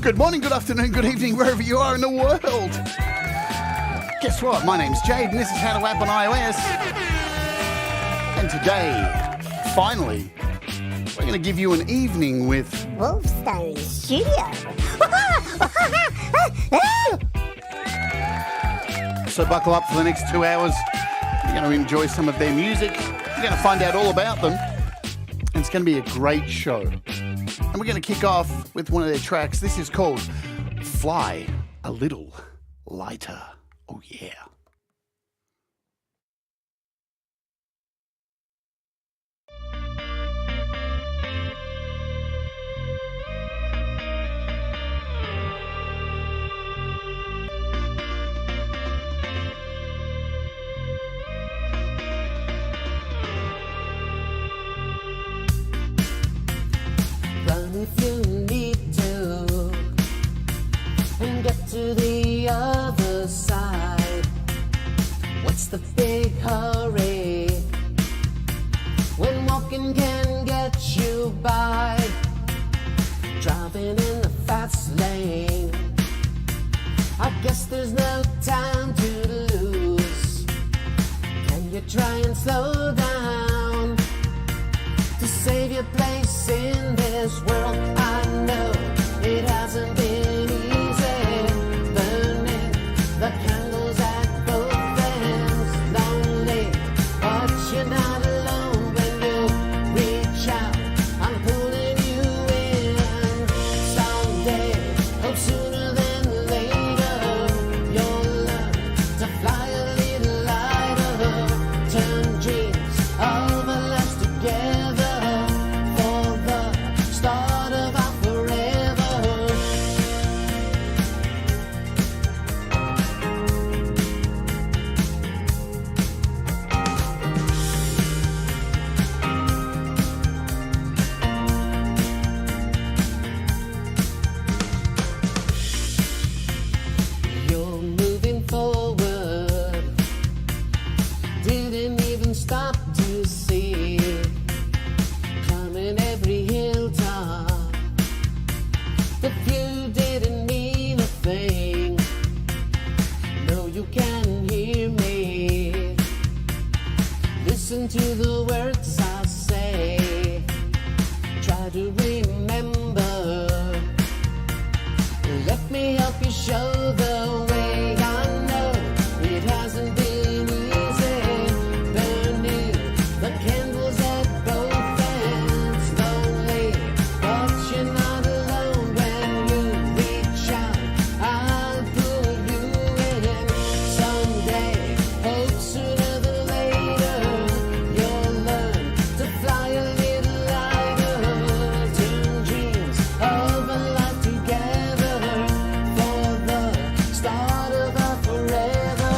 Good morning, good afternoon, good evening, wherever you are in the world. Guess what? My name's Jade, and this is How to App on iOS. And today, finally, we're going to give you an evening with Wolfestone Studio. So buckle up for the next 2 hours. You're going to enjoy some of their music. You're going to find out all about them. And it's going to be a great show. And we're going to kick off with one of their tracks. This is called Fly a Little Lighter. Oh, yeah. If you need to, and get to the other side. What's the big hurry when walking can get you by? Driving in the fast lane, I guess there's no time to lose. Can you try and slow down to save your place in this world? I know it hasn't been easy, burning the candles at both ends, lonely, but you're not alone when you reach out. I'm pulling you in. Someday, hope sooner than later, you'll learn to fly a little lighter, turn dreams of a life together. Stop to see, climbing every hilltop. The view didn't mean a thing. No, you can hear me. Listen to the words I say. Try to remember. Let me help you show the way. I know it hasn't been the candles at both ends, lonely, but you're not alone when you reach out. I'll pull you in. Someday, hope sooner than later, you'll learn to fly a little lighter, turn dreams of a life together for the start of our forever.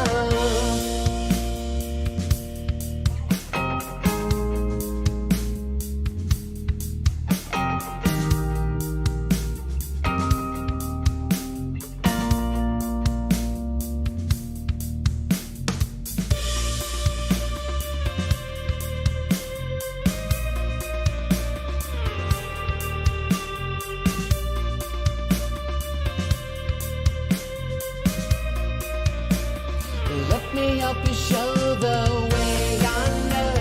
Let me help you show the way. I know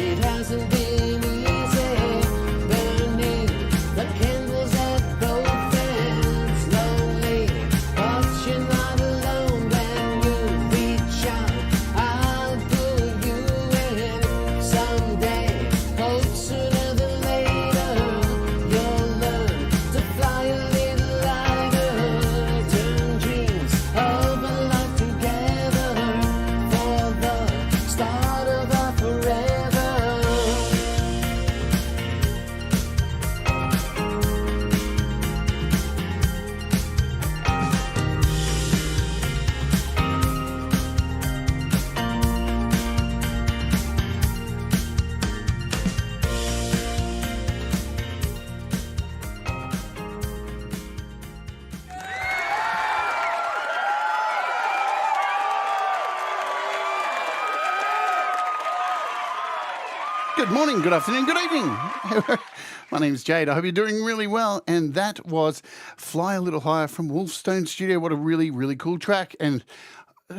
it hasn't been easy, burning the candles at both ends, lonely, but you're not alone when you reach out. I'll pull you in. Someday, hope sooner than later, you'll learn to fly a little lighter, turn dreams of a life together for the Good morning, good afternoon, good evening. My name's Jade. I hope you're doing really well. And that was Fly a Little Higher from Wolfestone Studio. What a really, really cool track. And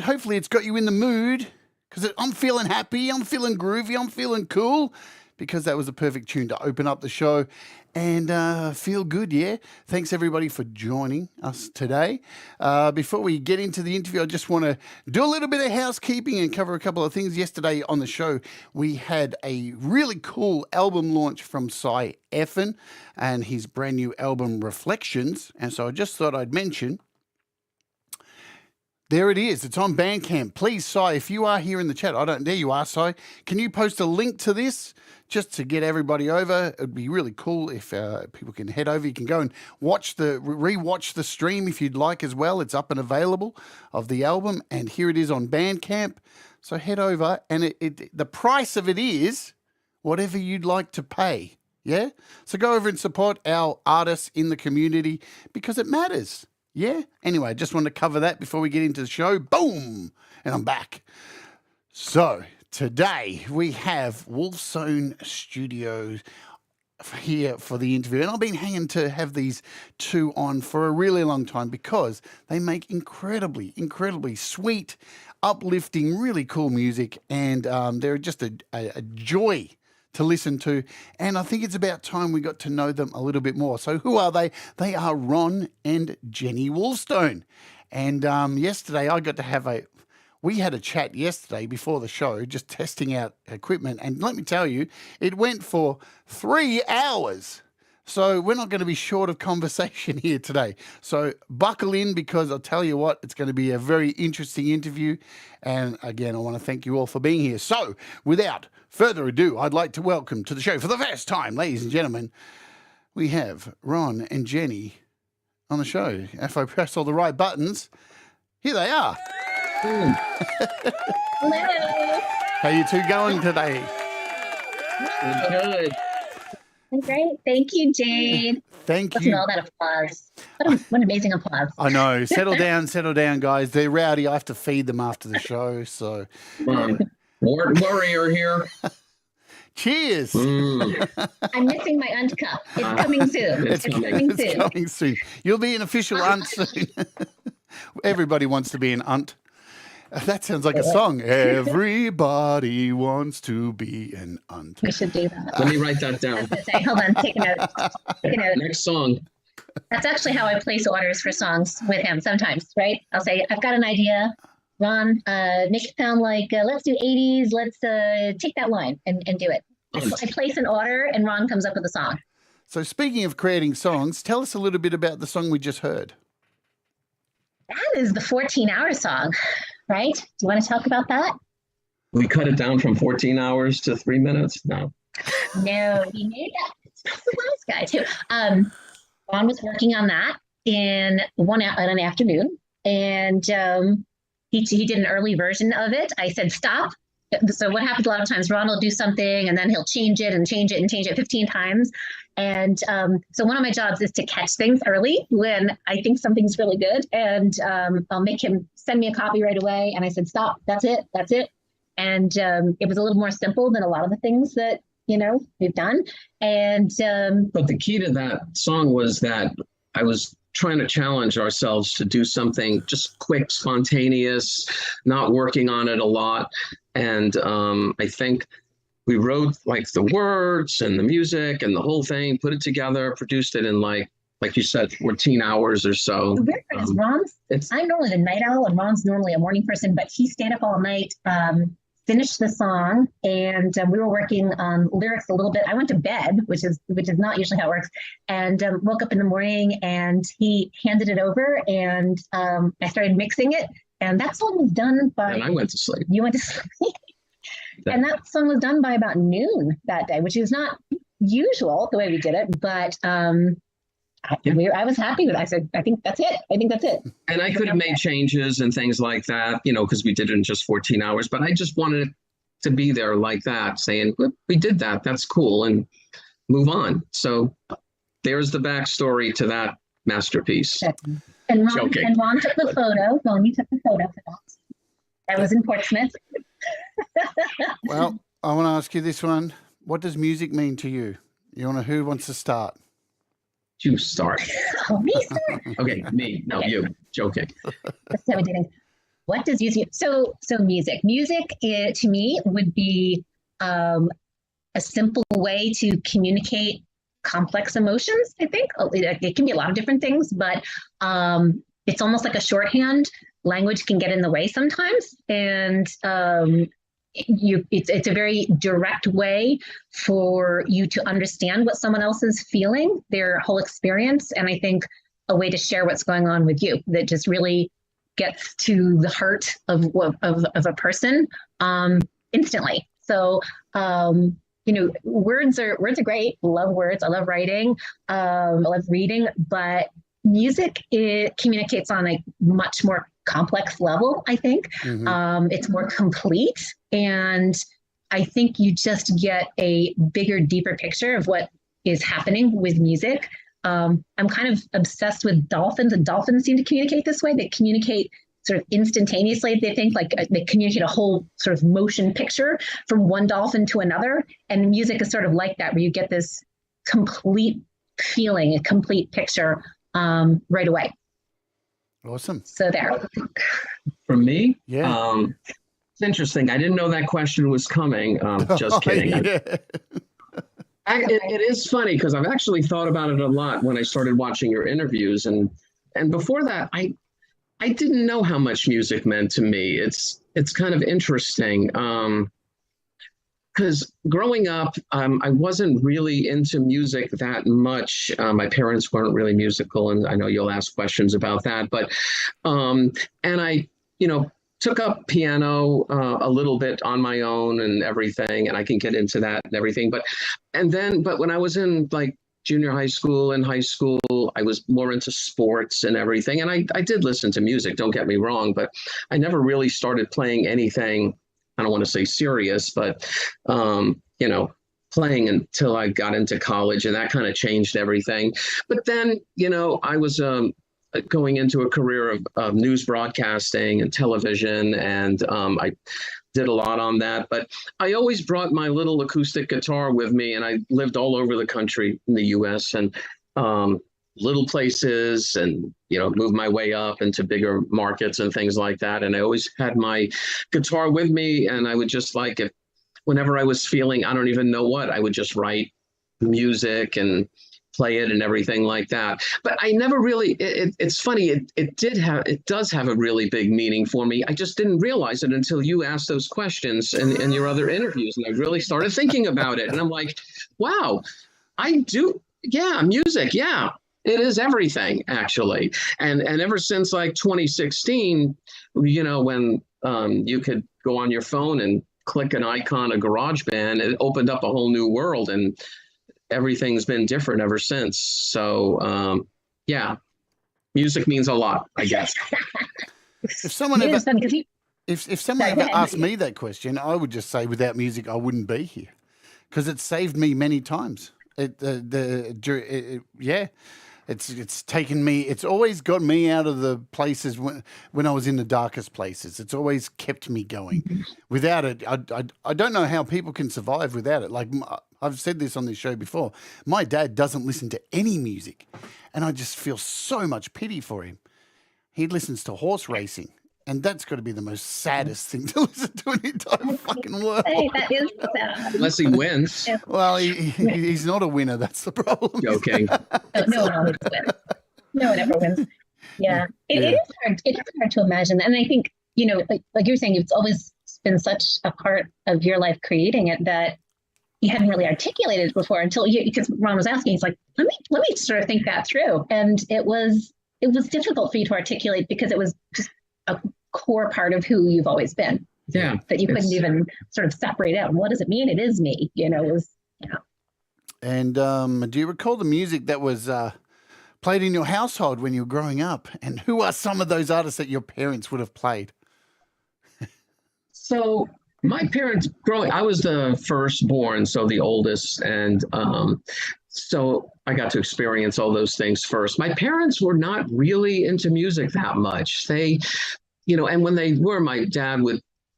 hopefully it's got you in the mood because I'm feeling happy, I'm feeling groovy, I'm feeling cool because that was a perfect tune to open up the show and feel good, yeah? Thanks, everybody, for joining us today. Before we get into the interview, I just want to do a little bit of housekeeping and cover a couple of things. Yesterday on the show, we had a really cool album launch from Cy Effen and his brand new album, Reflections. And so I just thought I'd mention, there it is. It's on Bandcamp. Please, Cy, if you are here in the chat, there you are, Cy. Can you post a link to this just to get everybody over? It'd be really cool if people can head over. You can go and rewatch the stream if you'd like as well. It's up and available of the album, and here it is on Bandcamp. So head over, and the price of it is whatever you'd like to pay. Yeah? So go over and support our artists in the community because it matters. Yeah? Anyway, I just wanted to cover that before we get into the show. Boom! And I'm back. So, today we have Wolfestone Studio here for the interview. And I've been hanging to have these two on for a really long time because they make incredibly, incredibly sweet, uplifting, really cool music. And they're just a joy to listen to, and I think it's about time we got to know them a little bit more. So who are they? They are Ron and Jenny Wolfestone. And yesterday I got to we had a chat yesterday before the show, just testing out equipment, and let me tell you, it went for 3 hours. So we're not going to be short of conversation here today. So buckle in because I'll tell you what, it's going to be a very interesting interview. And again, I want to thank you all for being here. So without further ado, I'd like to welcome to the show for the first time, ladies and gentlemen, we have Ron and Jenny on the show. If I press all the right buttons, here they are. Hello. How you two going today? Good. Great. Thank you, Jade. Thank Listen you. to all that applause. What amazing applause. I know. Settle down, guys. They're rowdy. I have to feed them after the show. So, Warrior here. cheers. I'm missing my unt cup. It's coming soon. It's coming soon. It's coming soon. You'll be an official aunt soon. Everybody wants to be an aunt. That sounds like a song. Everybody wants to be an aunt. We should do that. Let me write that down. Hold on. Take a note. Take a note. Next song. That's actually how I place orders for songs with him sometimes, right? I'll say, I've got an idea. Ron, make it sound like, let's do 80s. Let's take that line and do it. I place an order and Ron comes up with a song. So speaking of creating songs, tell us a little bit about the song we just heard. That is the 14-hour song, right? Do you want to talk about that? We cut it down from 14 hours to 3 minutes. No. No, he made that. That's the last guy too. Ron was working on that in an afternoon, and he did an early version of it. I said stop. So what happens a lot of times, Ron will do something and then he'll change it and change it and change it 15 times. And so one of my jobs is to catch things early when I think something's really good. And I'll make him send me a copy right away. And I said, stop, that's it. And it was a little more simple than a lot of the things that, we've done. And But the key to that song was that I was trying to challenge ourselves to do something just quick, spontaneous, not working on it a lot. And I think we wrote like the words and the music and the whole thing, put it together, produced it in like you said, 14 hours or so. the weird part is I'm normally the night owl and Ron's normally a morning person, but he stayed up all night, finished the song, and we were working on lyrics a little bit. I went to bed, which is not usually how it works, and woke up in the morning and he handed it over and I started mixing it. And that song was done by... And I went to sleep. You went to sleep. And that song was done by about noon that day, which is not usual the way we did it. But I was happy with it. I said, I think that's it. And I could have made changes and things like that, because we did it in just 14 hours. But I just wanted it to be there like that, saying, we did that. That's cool. And move on. So there's the backstory to that masterpiece. And Ron took the photo. Ron, you took the photo for that. That was in Portsmouth. Well, I want to ask you this one. what does music mean to you? Who wants to start? You start. Oh, me, sir. Okay, me. No, Okay. you. Joking. That's how we did it. What does music? So music. Music, to me, would be a simple way to communicate complex emotions. I think it can be a lot of different things, but it's almost like a shorthand. Language can get in the way sometimes, and it's a very direct way for you to understand what someone else is feeling, their whole experience, and I think a way to share what's going on with you that just really gets to the heart of a person instantly. So words are great. Love words. I love writing. I love reading, but music, it communicates on a much more complex level, I think. It's more complete, and I think you just get a bigger, deeper picture of what is happening with music. I'm kind of obsessed with dolphins, and dolphins seem to communicate this way. They communicate sort of instantaneously. They think like they communicate a whole sort of motion picture from one dolphin to another, and music is sort of like that, where you get this complete feeling, a complete picture right away. Awesome. So there. For me, Yeah. it's interesting. I didn't know that question was coming. Just kidding. Yeah. It is funny because I've actually thought about it a lot when I started watching your interviews, and before that, I didn't know how much music meant to me. It's kind of interesting because growing up, I wasn't really into music that much. My parents weren't really musical, and I know you'll ask questions about that. But and I, took up piano a little bit on my own and everything, and I can get into that and everything. But when I was in like junior high school and high school, I was more into sports and everything. And I did listen to music, don't get me wrong, but I never really started playing anything, I don't want to say serious, but, playing until I got into college, and that kind of changed everything. But then, I was going into a career of news broadcasting and television, and I did a lot on that. But I always brought my little acoustic guitar with me, and I lived all over the country in the U.S. and little places, and moved my way up into bigger markets and things like that. And I always had my guitar with me, and I would just whenever I was feeling, I don't even know what, I would just write music and play it and everything like that. But I never really, it's funny, it does have a really big meaning for me. I just didn't realize it until you asked those questions in your other interviews. And I really started thinking about it. And I'm like, wow, I do. Yeah, music. Yeah, it is everything, actually. And ever since like 2016, when you could go on your phone and click an icon of GarageBand, it opened up a whole new world. And everything's been different ever since. So, yeah, music means a lot, I guess. If someone ever, if someone ever asked me that question, I would just say, without music, I wouldn't be here, because it saved me many times. It's taken me. It's always got me out of the places when I was in the darkest places. It's always kept me going. Without it, I don't know how people can survive without it. Like, I've said this on this show before. My dad doesn't listen to any music, and I just feel so much pity for him. He listens to horse racing, and that's got to be the most saddest thing to listen to in the entire fucking world. Hey, that is sad. Unless he wins. Well, he's not a winner. That's the problem. Joking. No one always wins. No one ever wins. Yeah. It is hard. It is hard to imagine. And I think, like you were saying, it's always been such a part of your life creating it that you hadn't really articulated it before because Ron was asking, he's like, let me sort of think that through. And it was difficult for you to articulate because it was just a core part of who you've always been. Yeah. That you couldn't even sort of separate out. What does it mean? It is me. It was, yeah. And do you recall the music that was played in your household when you were growing up? And who are some of those artists that your parents would have played? So my parents I was the firstborn, so the oldest. And so I got to experience all those things first. My parents were not really into music that much. They, and when they were, my dad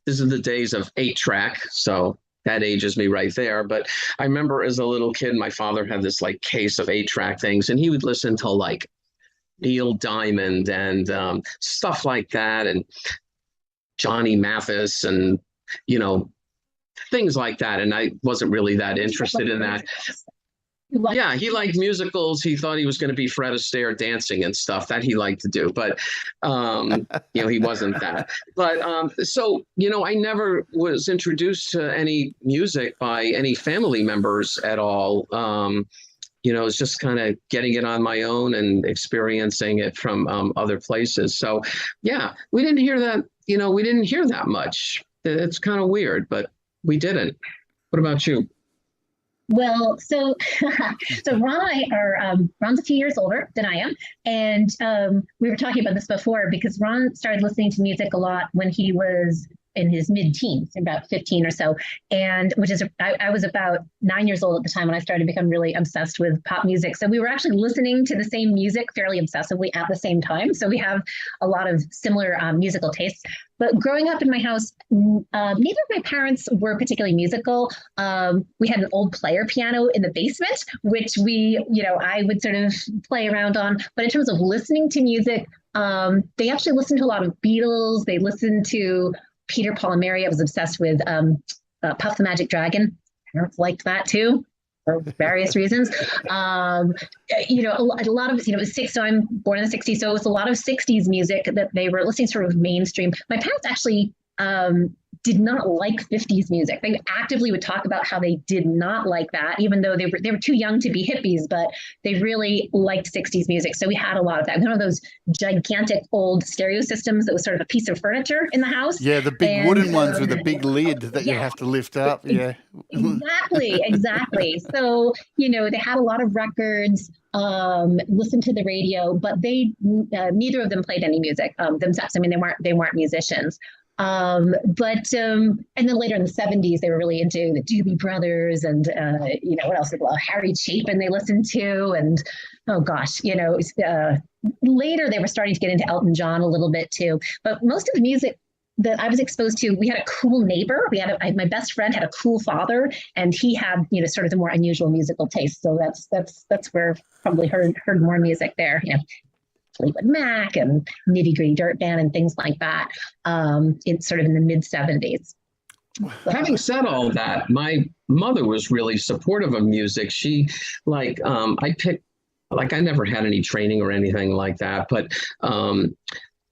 this is the days of 8-track. So that ages me right there. But I remember as a little kid, my father had this like case of 8-track things, and he would listen to like Neil Diamond and stuff like that, and Johnny Mathis, and you know, things like that. And I wasn't really that interested in that. Yeah, he liked musicals. He thought he was going to be Fred Astaire dancing and stuff that he liked to do. But, you know, he wasn't that. But so, you know, I never was introduced to any music by any family members at all. You know, it's just kind of getting it on my own and experiencing it from other places. So, yeah, we didn't hear that. You know, we didn't hear that much. It's kind of weird, but we didn't. What about you? Well, so so Ron and I are Ron's a few years older than I am, and we were talking about this before because Ron started listening to music a lot when he was in his mid-teens, about 15 or so, and which is I was about 9 years old at the time when I started to become really obsessed with pop music. So we were actually listening to the same music fairly obsessively at the same time. So we have a lot of similar musical tastes. But growing up in my house, neither of my parents were particularly musical. We had an old player piano in the basement, which I would sort of play around on. But in terms of listening to music, they actually listened to a lot of Beatles. They listened to Peter, Paul, and Mary. I was obsessed with Puff the Magic Dragon. Parents liked that too, for various reasons. A lot of, it was so I'm born in the 60s, so it was a lot of 60s music that they were listening to, sort of mainstream. My parents actually did not like 50s music. They actively would talk about how they did not like that, even though they were too young to be hippies, but they really liked 60s music. So we had a lot of that. One of those gigantic old stereo systems that was sort of a piece of furniture in the house. Yeah, the big wooden ones with the big lid that you have to lift up. Yeah. Exactly. So, they had a lot of records, listened to the radio, but they neither of them played any music themselves. I mean, they weren't musicians. And then later in the 70s, they were really into the Doobie Brothers and, what else? Harry Chapin they listened to. And, oh gosh, later they were starting to get into Elton John a little bit too. But most of the music that I was exposed to, we had a cool neighbor. My best friend had a cool father, and he had, sort of the more unusual musical taste. So that's where probably heard more music there. Fleetwood Mac and Nitty Gritty Dirt Band and things like that. It's sort of in the mid 70s. Having said all that, my mother was really supportive of music. She I never had any training or anything like that, but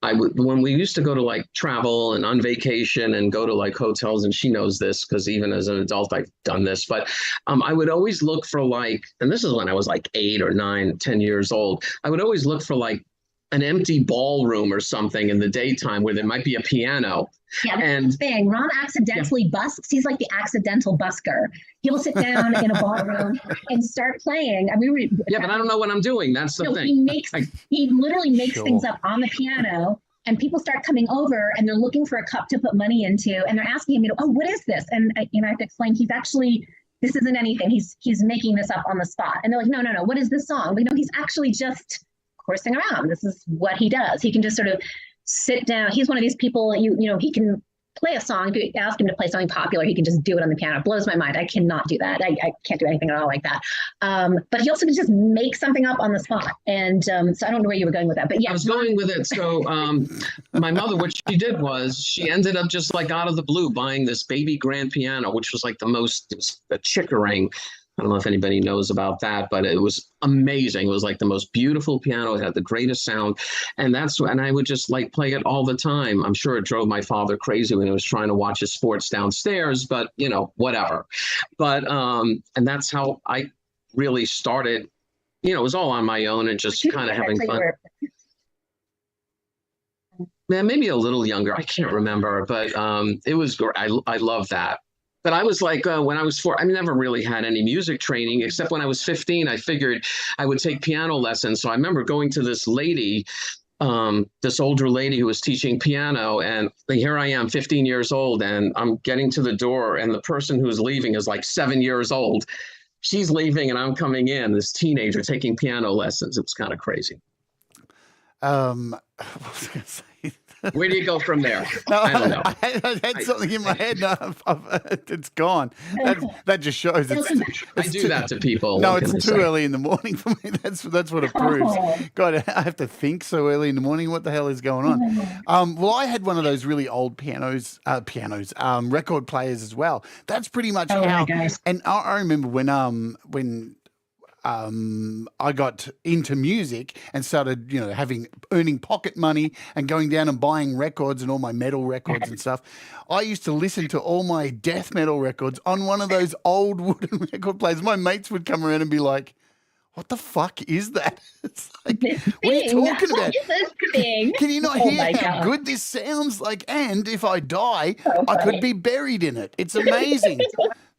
when we used to go to travel and on vacation and go to hotels, and she knows this because even as an adult I've done this, but I would always look for and this is when I was 8 or 9, 10 years old, I would always look for an empty ballroom or something in the daytime where there might be a piano. Yeah, that's the thing. Ron accidentally busks. He's like the accidental busker. He'll sit down in a ballroom and start playing. But I don't know what I'm doing. That's the thing. He literally makes things up on the piano, and people start coming over and they're looking for a cup to put money into, and they're asking him, what is this? And I have to explain, this isn't anything. He's making this up on the spot. And they're like, no, what is this song? He's actually just coursing around. This is what he does. He can just sort of sit down. He's one of these people, he can play a song. If you ask him to play something popular, he can just do it on the piano. It blows my mind. I cannot do that. I can't do anything at all like that. But he also can just make something up on the spot. And so I don't know where you were going with that, but yeah. I was going with it. So my mother, what she did was she ended up just out of the blue buying this baby grand piano, which was a Chickering. I don't know if anybody knows about that, but it was amazing. It was the most beautiful piano. It had the greatest sound. And I would just play it all the time. I'm sure it drove my father crazy when he was trying to watch his sports downstairs, but whatever. But, and that's how I really started, it was all on my own and just kind of having fun. Man, maybe a little younger. I can't remember, but it was, I love that. But I was when I was 4, I never really had any music training, except when I was 15, I figured I would take piano lessons. So I remember going to this lady, this older lady who was teaching piano, and here I am, 15 years old, and I'm getting to the door, and the person who's leaving is 7 years old. She's leaving, and I'm coming in, this teenager taking piano lessons. It was kind of crazy. I was going to say, Where do you go from there? No, I don't know. I had something in my head. No, it's gone. That just shows it's. I do that to people. No, what can it's I too say? early in the morning for me. That's what it proves. God, I have to think so early in the morning. What the hell is going on? Well, I had one of those really old record players as well. That's pretty much Oh, how. my gosh. And I remember when I got into music and started, earning pocket money and going down and buying records and all my metal records and stuff. I used to listen to all my death metal records on one of those old wooden record players. My mates would come around and be like, "What the fuck is that?" It's like, what are you talking about? Can you not hear how good this sounds? Like, and if I die, I could be buried in it. It's amazing.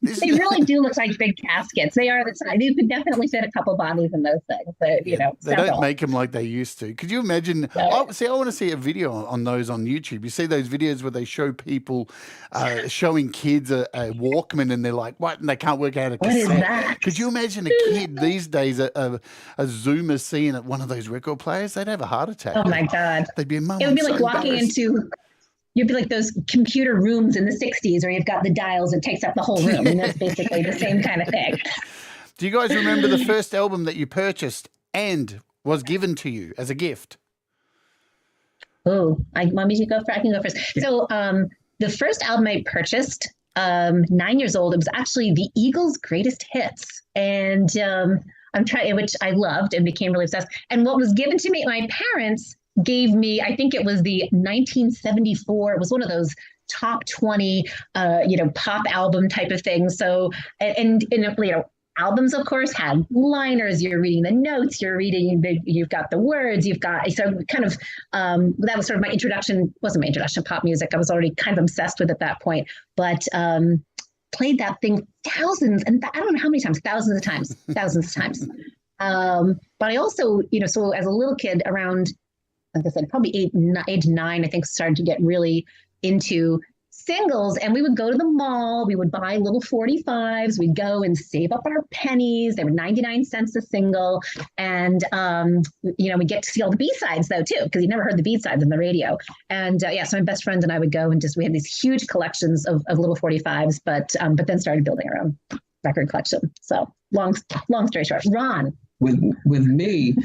They really do look like big caskets. They are the size. You could definitely fit a couple bodies in those things. But, they don't make them like they used to. Could you imagine? I want to see a video on those on YouTube. You see those videos where they show people showing kids a Walkman, and they're like, "What?" And they can't work out a cassette. What is that? Could you imagine a kid these days, a Zoomer seeing at one of those record players? They'd have a heart attack. Oh my God! They'd be, "Mum, It would be I'm like so walking embarrassed." into. You'd be like those computer rooms in the 60s where you've got the dials that takes up the whole room. And that's basically the same kind of thing. Do you guys remember the first album that you purchased and was given to you as a gift? Oh, want me to go first? I can go first. So the first album I purchased, 9 years old, it was actually the Eagles' greatest hits. And which I loved and became really obsessed. And what was given to me, my parents gave me, I think it was the 1974, it was one of those top 20, pop album type of things. So, and albums, of course, had liners. You're reading the notes. You've got the words. So kind of, that was sort of my introduction. Wasn't my introduction to pop music. I was already kind of obsessed with it at that point. But played that thing thousands, and I don't know how many times, thousands of times. But I also, so as a little kid around, like I said, probably age 9, I think, started to get really into singles. And we would go to the mall. We would buy little 45s. We'd go and save up our pennies. They were 99 cents a single. And, we get to see all the B-sides, though, too, because you never heard the B-sides on the radio. And, so my best friends and I would go and we had these huge collections of little 45s, but then started building our own record collection. So long story short, Ron. With me,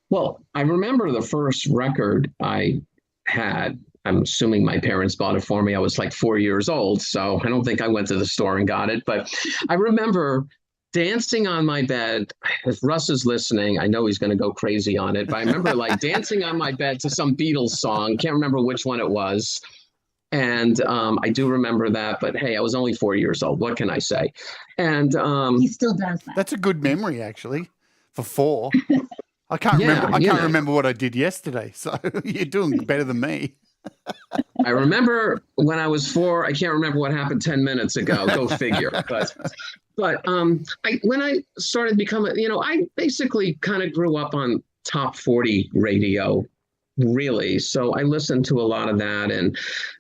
well, I remember the first record I had. I'm assuming my parents bought it for me. I was like 4 years old, so I don't think I went to the store and got it. But I remember dancing on my bed. If Russ is listening, I know he's going to go crazy on it. But I remember like dancing on my bed to some Beatles song. Can't remember which one it was. And I do remember that. But hey, I was only 4 years old. What can I say? And He still does that. That's a good memory, actually, for 4. I can't remember. I can't remember what I did yesterday. So you're doing better than me. I remember when I was 4. I can't remember what happened 10 minutes ago. Go figure. But when I started becoming, I basically kind of grew up on top 40 radio, really. So I listened to a lot of that, and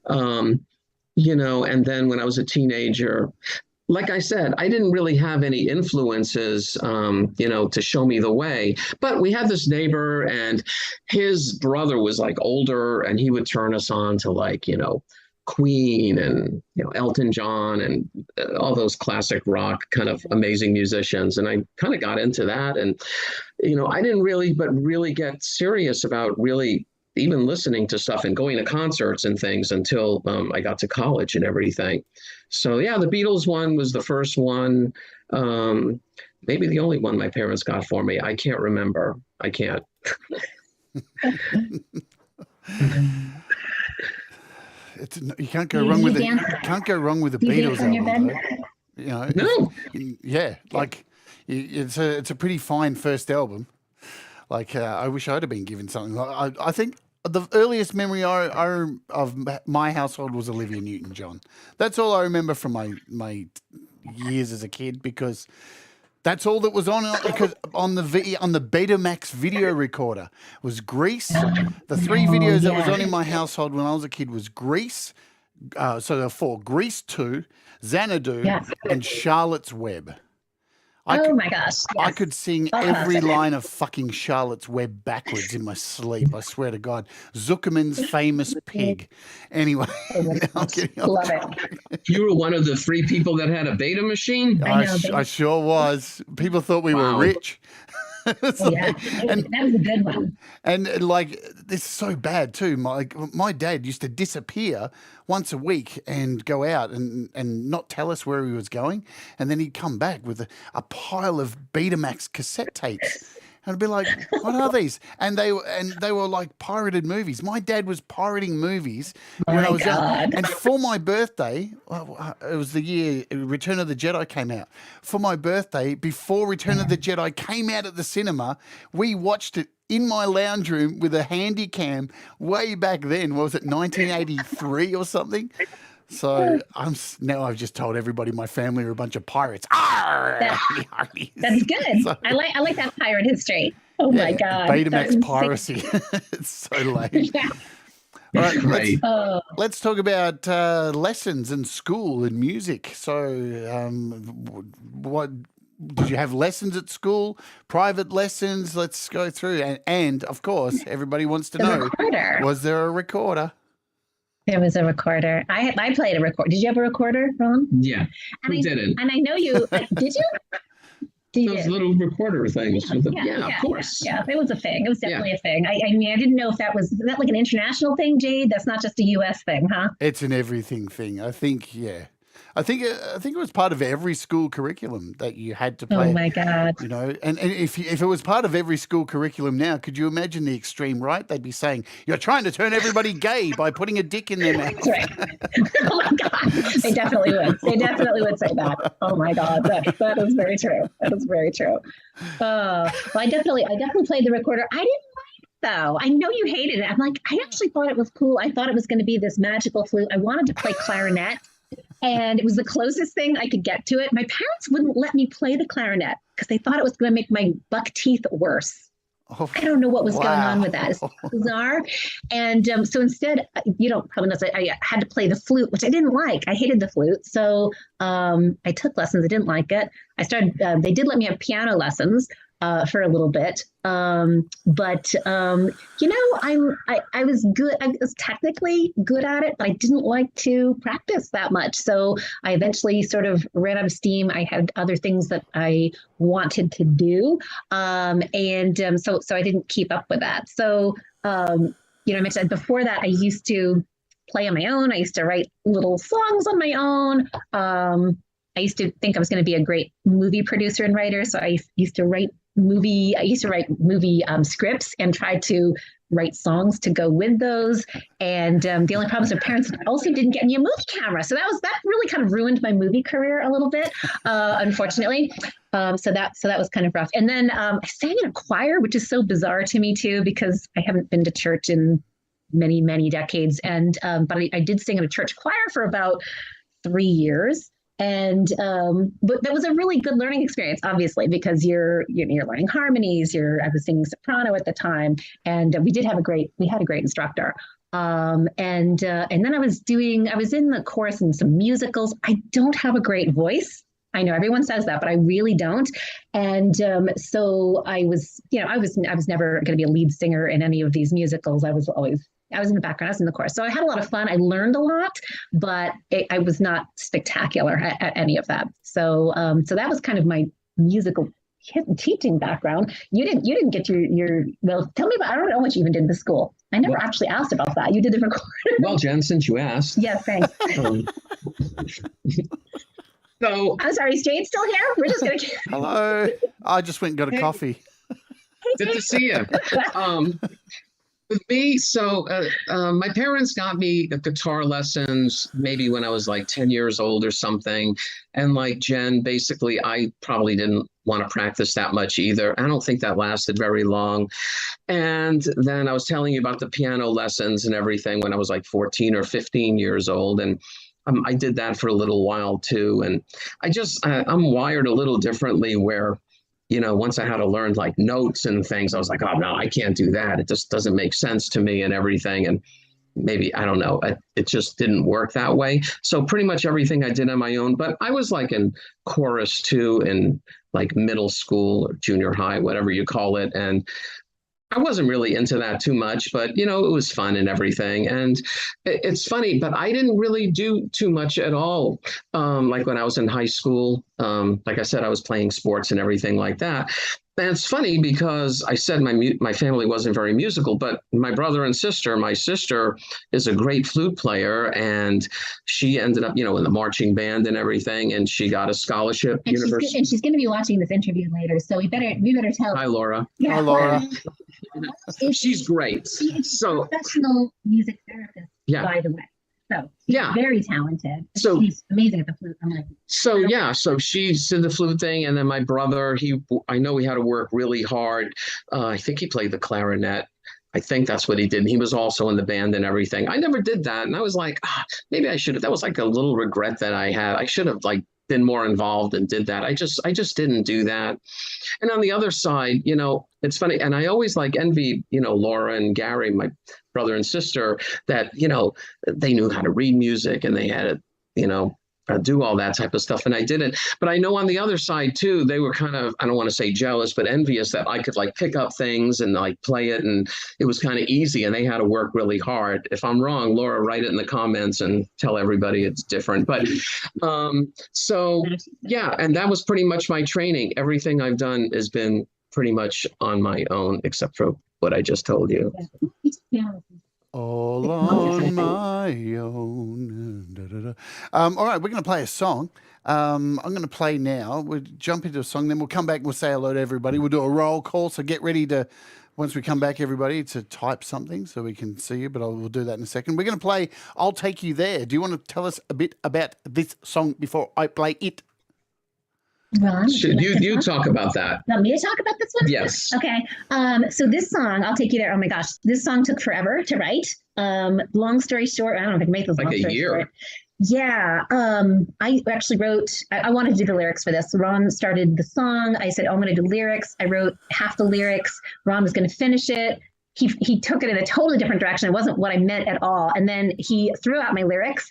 and then when I was a teenager, like I said, I didn't really have any influences, to show me the way. But we had this neighbor, and his brother was like older, and he would turn us on to Queen and Elton John and all those classic rock kind of amazing musicians. And I kind of got into that, and I didn't really get serious about really even listening to stuff and going to concerts and things until I got to college and everything. So yeah, the Beatles one was the first one. Maybe the only one my parents got for me. I can't remember. I can't. You can't go wrong with it. You can't go wrong with the Beatles album, though. No. Yeah, like it's a pretty fine first album. Like I wish I'd have been given something. I think the earliest memory of my household was Olivia Newton-John. That's all I remember from my years as a kid, because that's all that was on. Because on the Betamax video recorder was Grease. The 3 videos that was on in my household when I was a kid was Grease. So there were 4: Grease 2, Xanadu, and Charlotte's Web. Oh my gosh. I Yes. could sing Oh, every okay. line of fucking Charlotte's Web backwards in my sleep. I swear to God. Zuckerman's famous pig. Anyway, Oh my now I'm gosh. getting off Love track. it. You were one of the 3 people that had a beta machine? I know. I sure was. People thought we were Wow. rich. It's Yeah, like- and that was a good one. And like it's so bad too. My dad used to disappear once a week and go out and not tell us where he was going, and then he'd come back with a pile of Betamax cassette tapes. And I'd be like, "What are these?" And they were like pirated movies. My dad was pirating movies when My I was young. God. And for my birthday, it was the year Return of the Jedi came out. For my birthday, before Return of the Jedi came out at the cinema, we watched it in my lounge room with a handy cam way back then. What was it, 1983 or something? So now I've just told everybody my family are a bunch of pirates. Arr! That's good. So- I like that pirate history. Oh my God. That Betamax was piracy. It's so lame. Yeah. All right, Right. Oh, let's talk about lessons and school and music. So, what did you have lessons at school? Private lessons? Let's go through. And of course, everybody wants to the know: recorder. was there a recorder? There was a recorder. I played a record. Did you have a recorder, Ron? Yeah, And we I, didn't. And I know you. Did you? Did Those you? little recorder things. Yeah, of course. Yeah, it was a thing. It was definitely a thing. I mean, I didn't know if is that like an international thing, Jade? That's not just a U.S. thing, huh? It's an everything thing. I think, yeah. I think it was part of every school curriculum that you had to play. Oh my God. You know, and if it was part of every school curriculum now, could you imagine the extreme right? They'd be saying, "You're trying to turn everybody gay by putting a dick in their mouth." That's right. Oh my God. They definitely would. They definitely would say that. Oh my God. That is very true. That is very true. Well, I definitely played the recorder. I didn't like it though. I know you hated it. I'm like, I actually thought it was cool. I thought it was going to be this magical flute. I wanted to play clarinet. And it was the closest thing I could get to it. My parents wouldn't let me play the clarinet because they thought it was going to make my buck teeth worse. Oh, I don't know what was going on wow. with that. It's bizarre. And so instead, you don't probably know, I had to play the flute, which I didn't like. I hated the flute. So I took lessons. I didn't like it. I started, they did let me have piano lessons for a little bit. But you know, I was good. I was technically good at it, but I didn't like to practice that much. So I eventually sort of ran out of steam. I had other things that I wanted to do. So I didn't keep up with that. So, you know, I mentioned before that, I used to play on my own. I used to write little songs on my own. I used to think I was going to be a great movie producer and writer. So I used to write movie scripts and try to write songs to go with those. And the only problem is my parents also didn't get me a movie camera. So that really kind of ruined my movie career a little bit, unfortunately. So that was kind of rough. And then I sang in a choir, which is so bizarre to me too, because I haven't been to church in many, many decades. And but I did sing in a church choir for about 3 years. And but that was a really good learning experience, obviously, because you're learning harmonies. I was singing soprano at the time, and we had a great instructor. And then I was in the chorus in some musicals. I don't have a great voice. I know everyone says that, but I really don't. And so I was never going to be a lead singer in any of these musicals. I was in the background, I was in the chorus. So I had a lot of fun. I learned a lot, but I was not spectacular at any of that. So that was kind of my musical teaching background. You didn't get your well, tell me about, I don't know what you even did in the school. I never actually asked about that. You did the recording. Well, Jen, since you asked. Yes, thanks. So I'm sorry, is Jade still here? We're just going to... Hello. I just went and got a coffee. good to see you. With me, so my parents got me guitar lessons maybe when I was like 10 years old or something. And like Jen, basically, I probably didn't want to practice that much either. I don't think that lasted very long. And then I was telling you about the piano lessons and everything when I was like 14 or 15 years old. And I did that for a little while too. And I'm wired a little differently where, you know, once I had to learn like notes and things, I was like, oh no, I can't do that. It just doesn't make sense to me and everything. And maybe, I don't know, it just didn't work that way. So pretty much everything I did on my own, but I was like in chorus too, in like middle school or junior high, whatever you call it. And I wasn't really into that too much, but it was fun and everything. And it's funny, but I didn't really do too much at all. Like when I was in high school, like I said, I was playing sports and everything like that. And it's funny because I said my family wasn't very musical, but my brother and sister, my sister is a great flute player, and she ended up, in the marching band and everything, and she got a scholarship. And she's going to be watching this interview later, so we better tell. Hi, Laura. Yeah. Hi, Laura. She's great. She's a professional music therapist, by the way. So she's very talented. So she's amazing at the flute. So she did the flute thing, and then my brother, I know he had to work really hard. I think he played the clarinet. I think that's what he did. And he was also in the band and everything. I never did that, and I was like, maybe I should have. That was like a little regret that I had. I should have been more involved and did that. I just didn't do that. And on the other side, it's funny, and I always envy, Laura and Gary, my brother and sister, that, they knew how to read music and they had to, do all that type of stuff. And I didn't. But I know on the other side too, they were kind of, I don't want to say jealous, but envious that I could pick up things and play it. And it was kind of easy, and they had to work really hard. If I'm wrong, Laura, write it in the comments and tell everybody it's different. But so yeah, and that was pretty much my training. Everything I've done has been pretty much on my own, except for what I just told you. All on my own. Da, da, da. All right, we're going to play a song. I'm going to play now. We'll jump into a song, then we'll come back and we'll say hello to everybody. We'll do a roll call, so get ready to, once we come back, everybody, to type something so we can see you, but we'll do that in a second. We're going to play I'll Take You There. Do you want to tell us a bit about this song before I play it? Ron, should you talk about that? Want me to talk about this one? Yes. Okay. So this song, I'll Take You There. Oh my gosh, this song took forever to write. Long story short, I don't know if I can make this long story short. Yeah. I actually wrote, I wanted to do the lyrics for this. Ron started the song. I said, I'm going to do lyrics. I wrote half the lyrics. Ron was going to finish it. He took it in a totally different direction. It wasn't what I meant at all. And then he threw out my lyrics.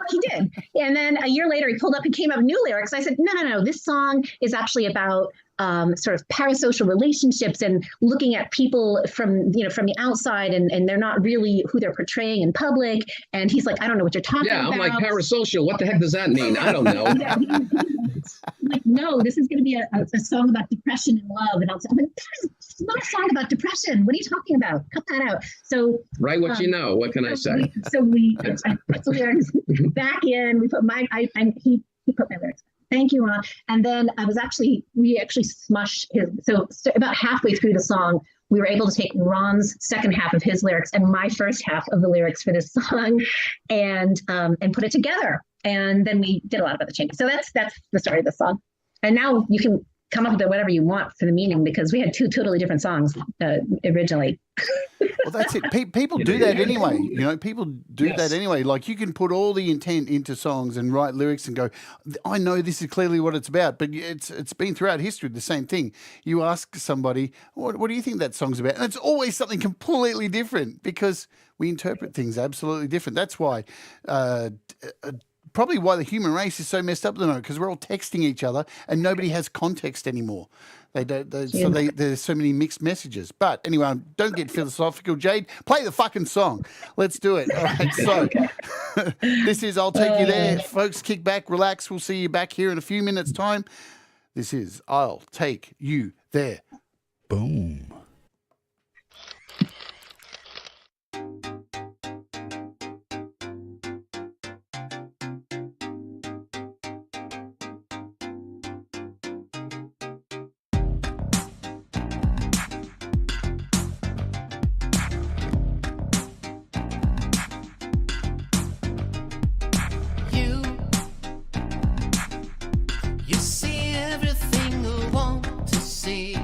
He did. And then a year later, he pulled up and came up with new lyrics. I said, no. This song is actually about sort of parasocial relationships and looking at people from the outside, and they're not really who they're portraying in public. And he's like, I don't know what you're talking about. Yeah, I'm like, parasocial. What the heck does that mean? I don't know. I'm like, no, this is going to be a song about depression and love. And I'm like, it's not a song about depression. What are you talking about? Cut that out. So write what you know. What can I say? I put the lyrics back in. We put he put my lyrics. Thank you, Ron. And then we actually smushed his. So about halfway through the song, we were able to take Ron's second half of his lyrics and my first half of the lyrics for this song, and put it together. And then we did a lot of other changes. So that's the story of the song. And now you can come up with whatever you want for the meaning, because we had two totally different songs originally. Well, that's it. People do that anyway. People do that anyway. Like, you can put all the intent into songs and write lyrics and go, I know this is clearly what it's about, but it's been throughout history the same thing. You ask somebody, what do you think that song's about? And it's always something completely different, because we interpret things absolutely different. That's why probably why the human race is so messed up at the moment, because we're all texting each other and nobody has context anymore. There's so many mixed messages. But anyway, don't get philosophical, Jade. Play the fucking song. Let's do it. All right. So this is I'll Take You There. Folks, kick back, relax. We'll see you back here in a few minutes' time. This is I'll Take You There. Boom. You see everything I want to see.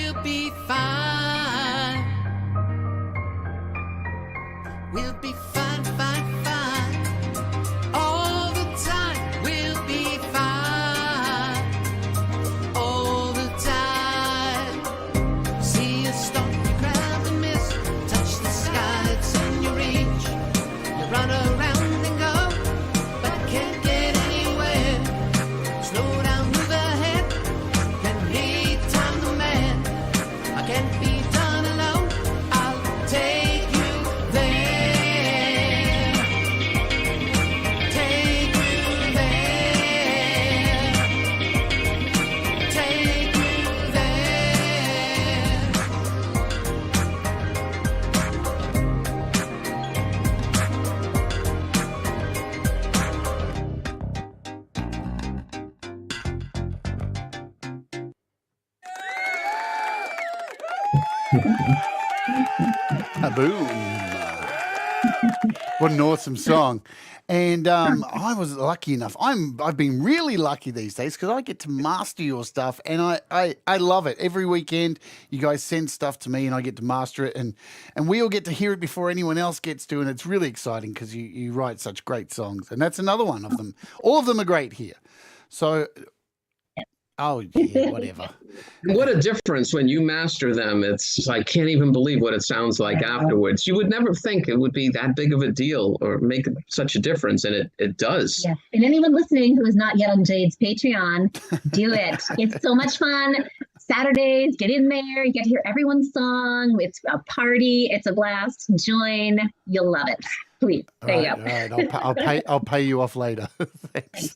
we'll be fine. We'll be fine, fine, fine. All the time, we'll be fine. All the time. See a storm, you grab the mist, touch the sky, it's in your reach. You run around and go, but you can't get anywhere. Slow down, move ahead, can lead time the man. I can't be done alone, I'll take you there. Take you there. Take you there. Boom. What an awesome song. And I was lucky enough. I've been really lucky these days because I get to master your stuff, and I love it. Every weekend you guys send stuff to me and I get to master it, and we all get to hear it before anyone else gets to, and it's really exciting because you write such great songs. And that's another one of them. All of them are great here. So oh yeah, whatever. What a difference when you master them. It's I can't even believe what it sounds like afterwards. You would never think it would be that big of a deal or make such a difference, and it does. Yeah. And anyone listening who is not yet on Jade's Patreon, do it. It's so much fun. Saturdays, get in there. You get to hear everyone's song. It's a party. It's a blast. Join. You'll love it. Please. There you go. All right. I'll pay you off later. Thanks.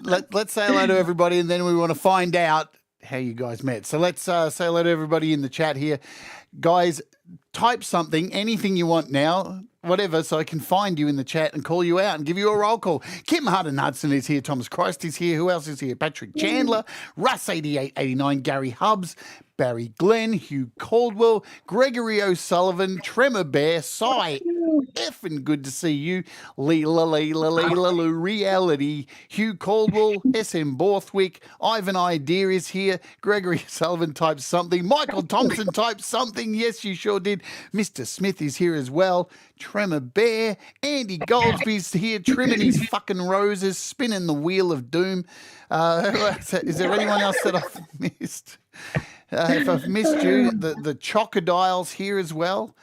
Let's say hello to everybody, and then we want to find out how you guys met. So let's say hello to everybody in the chat here. Guys, type something, anything you want now, whatever, so I can find you in the chat and call you out and give you a roll call. Kim Hardin Hudson is here. Thomas Christ is here. Who else is here? Patrick Chandler, Russ8889, Gary Hubbs, Barry Glenn, Hugh Caldwell, Gregory O'Sullivan, Tremor Bear, Cy, effing good to see you, Leela, Reality, Hugh Caldwell, SM Borthwick, Ivan Idea is here, Gregory O'Sullivan typed something, Michael Thompson typed something, yes you sure did, Mr. Smith is here as well, Tremor Bear, Andy Goldsby's here, trimming his fucking roses, spinning the wheel of doom. Is there anyone else that I've missed? If I've missed you, the Chocodile's here as well.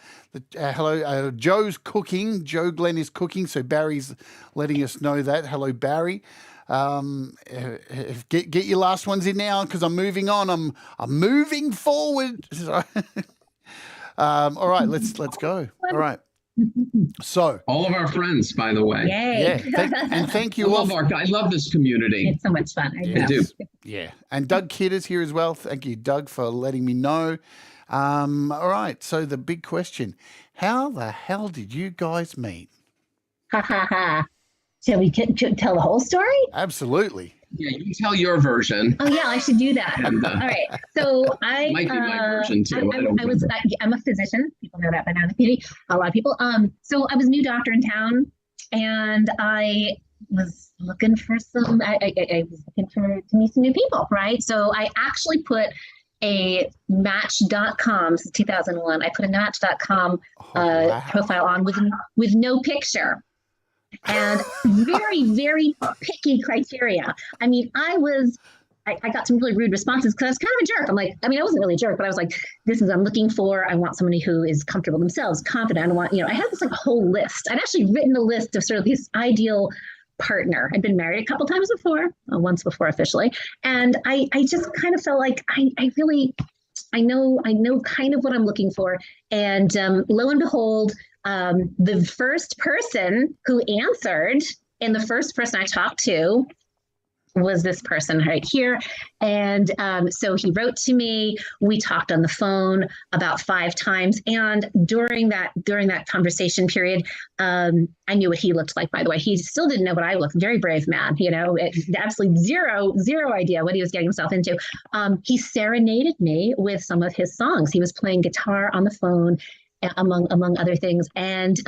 Hello, Joe's cooking. Joe Glenn is cooking, so Barry's letting us know that. Hello, Barry. Get your last ones in now because I'm moving on. I'm moving forward. All right, let's go. All right. So all of our friends, by the way. Yay. Yeah, thank you I all. love this community. It's so much fun. I do. Yeah, and Doug Kidd is here as well. Thank you, Doug, for letting me know. All right, so the big question: how the hell did you guys meet? Ha ha ha. Shall we tell the whole story? Absolutely. Yeah, you tell your version. Oh yeah, I should do that. And, All right. So I might be my version too. I'm a physician. People know that by now in the community. A lot of people. So I was a new doctor in town, and I was looking for some. I was looking to meet some new people, right? So I actually put a Match.com. This is 2001. I put a Match.com profile on with no picture. And very, very picky criteria. I mean, I got some really rude responses because I was kind of a jerk. I'm like, I mean, I wasn't really a jerk, but I was like, I'm looking for, I want somebody who is comfortable themselves, confident. I had this like whole list. I'd actually written a list of sort of this ideal partner. I'd been married a couple times before, once before officially. And I just kind of felt like I know kind of what I'm looking for. And lo and behold, the first person who answered and the first person I talked to was this person right here. And so he wrote to me. We talked on the phone about 5 times. And during that conversation period, I knew what he looked like, by the way. He still didn't know what I looked. Very brave man, absolutely zero idea what he was getting himself into. He serenaded me with some of his songs. He was playing guitar on the phone, among other things. And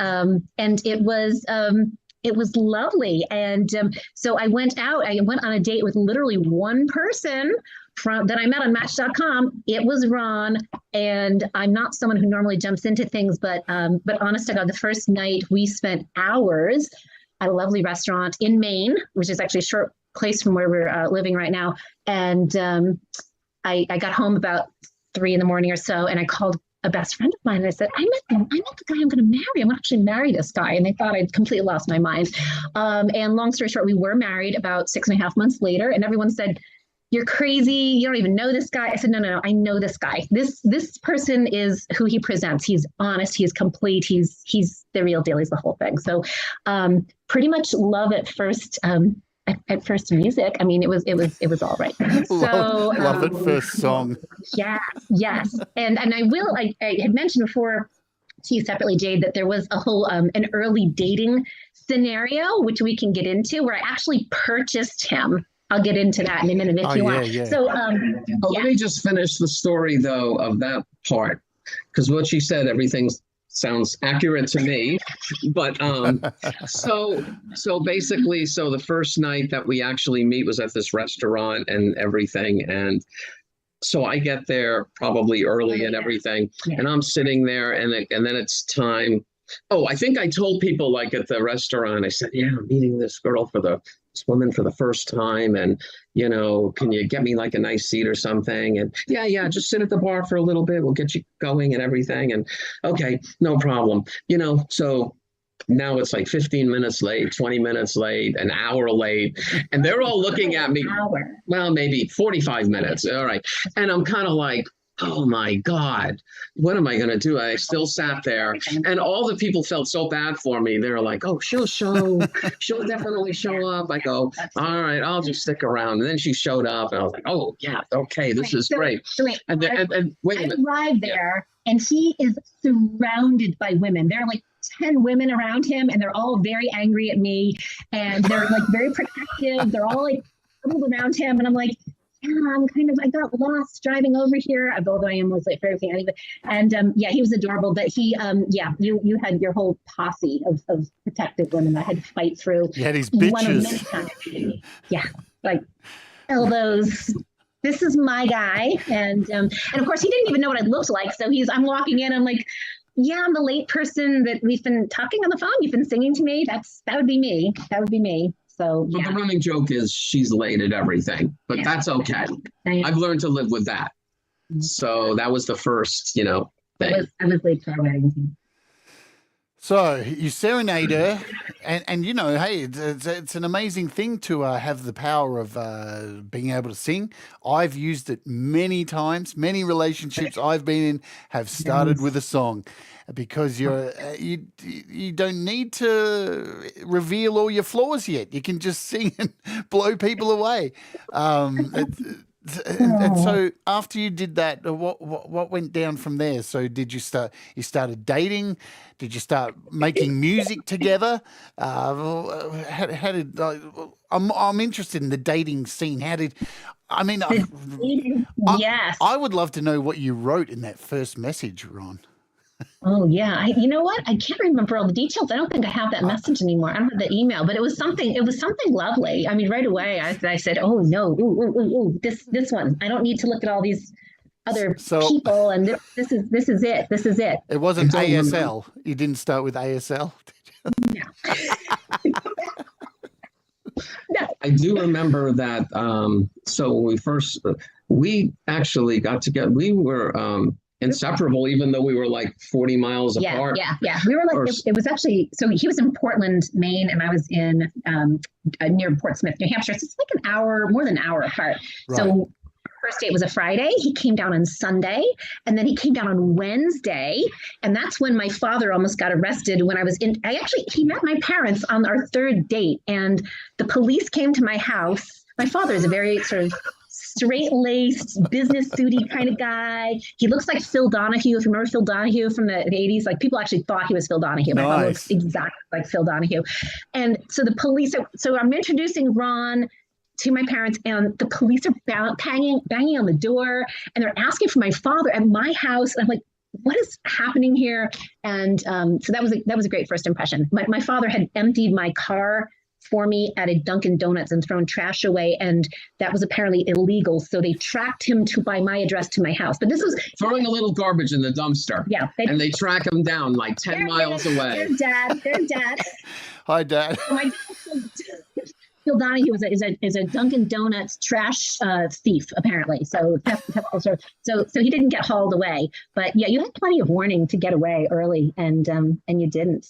it was lovely. And so I went on a date with literally one person that I met on Match.com. It was Ron, and I'm not someone who normally jumps into things, but honest to God, the first night we spent hours at a lovely restaurant in Maine, which is actually a short place from where we're living right now. And I got home about 3 a.m. or so, and I called a best friend of mine, and I said, I met the guy I'm going to marry. I'm going to actually marry this guy. And they thought I'd completely lost my mind. And long story short, we were married about 6.5 months later, and everyone said, you're crazy. You don't even know this guy. I said, no, I know this guy. This person is who he presents. He's honest. He's complete. He's the real deal. He's the whole thing. So pretty much love at first music. I mean, it was all right. So love at first song. Yes. And I had mentioned before to you separately, Jade, that there was a whole an early dating scenario, which we can get into, where I actually purchased him. I'll get into that in a minute if you want. Yeah. So Let me just finish the story though of that part, because what she said, everything sounds accurate to me. But so basically, the first night that we actually meet was at this restaurant and everything, and so I get there probably early and everything, and I'm sitting there, and then it's time. Oh, I think I told people, like, at the restaurant, I said, yeah, I'm meeting this woman for the first time, and can you get me like a nice seat or something? And yeah, just sit at the bar for a little bit, we'll get you going and everything. And okay, no problem. So now it's like 15 minutes late, 20 minutes late, an hour late, and they're all looking at me. Well, maybe 45 minutes. All right. And I'm kind of like, oh my God, what am I going to do? I still sat there, and all the people felt so bad for me. They were like, oh, she'll definitely show up. I go, all right, I'll just stick around. And then she showed up, and I was like, oh yeah, okay, this is great. And wait a minute. I arrived there, and he is surrounded by women. There are like 10 women around him, and they're all very angry at me, and they're like very protective. They're all like huddled around him, and I'm like, I got lost driving over here, although I am late for everything anyway. And he was adorable, but he, you had your whole posse of protective women that I had to fight through. You had these bitches. Yeah, like elbows. This is my guy, and of course he didn't even know what I looked like. So I'm walking in, I'm like, yeah, I'm the late person that we've been talking on the phone. You've been singing to me. That would be me. So But the running joke is she's late at everything, but that's okay. I've learned to live with that. So that was the first, thing. I was late for our wedding. So you serenade her, and hey, it's an amazing thing to have the power of being able to sing. I've used it many times. Many relationships I've been in have started with a song, because you don't need to reveal all your flaws yet. You can just sing and blow people away. And so after you did that, what went down from there? So did you started dating? Did you start making music together? How did I'm interested in the dating scene. Yes. I would love to know what you wrote in that first message, Ron. Oh yeah, you know what? I can't remember all the details. I don't think I have that message anymore. I don't have the email, but it was something lovely. I mean, right away I said, "Oh no, ooh, this one. I don't need to look at all these other people, and this is it. This is it." It wasn't ASL. You didn't start with ASL, did you? No. I do remember that. So when we actually got together, we were inseparable, even though we were like 40 miles apart. Yeah. We were like, it was actually, so he was in Portland, Maine, and I was in near Portsmouth, New Hampshire. So it's like more than an hour apart. Right. So first date was a Friday. He came down on Sunday, and then he came down on Wednesday. And that's when my father almost got arrested when I was he met my parents on our third date, and the police came to my house. My father is a very sort of straight-laced, business suity kind of guy. He looks like Phil Donahue. If you remember Phil Donahue from the 80s, like people actually thought he was Phil Donahue. My father looks exactly like Phil Donahue. And so the police, so I'm introducing Ron to my parents, and the police are banging on the door, and they're asking for my father at my house. And I'm like, what is happening here? And so that was a great first impression. My father had emptied my car for me at a Dunkin' Donuts and thrown trash away, and that was apparently illegal. So they tracked him by my address to my house. But this was Throwing a little garbage in the dumpster. yeah. And they track him down like 10 miles away. There's Dad. Hi, Dad. Oh my Phil Donahue is a Dunkin' Donuts trash thief, apparently. So he didn't get hauled away. But yeah, you had plenty of warning to get away early, and you didn't.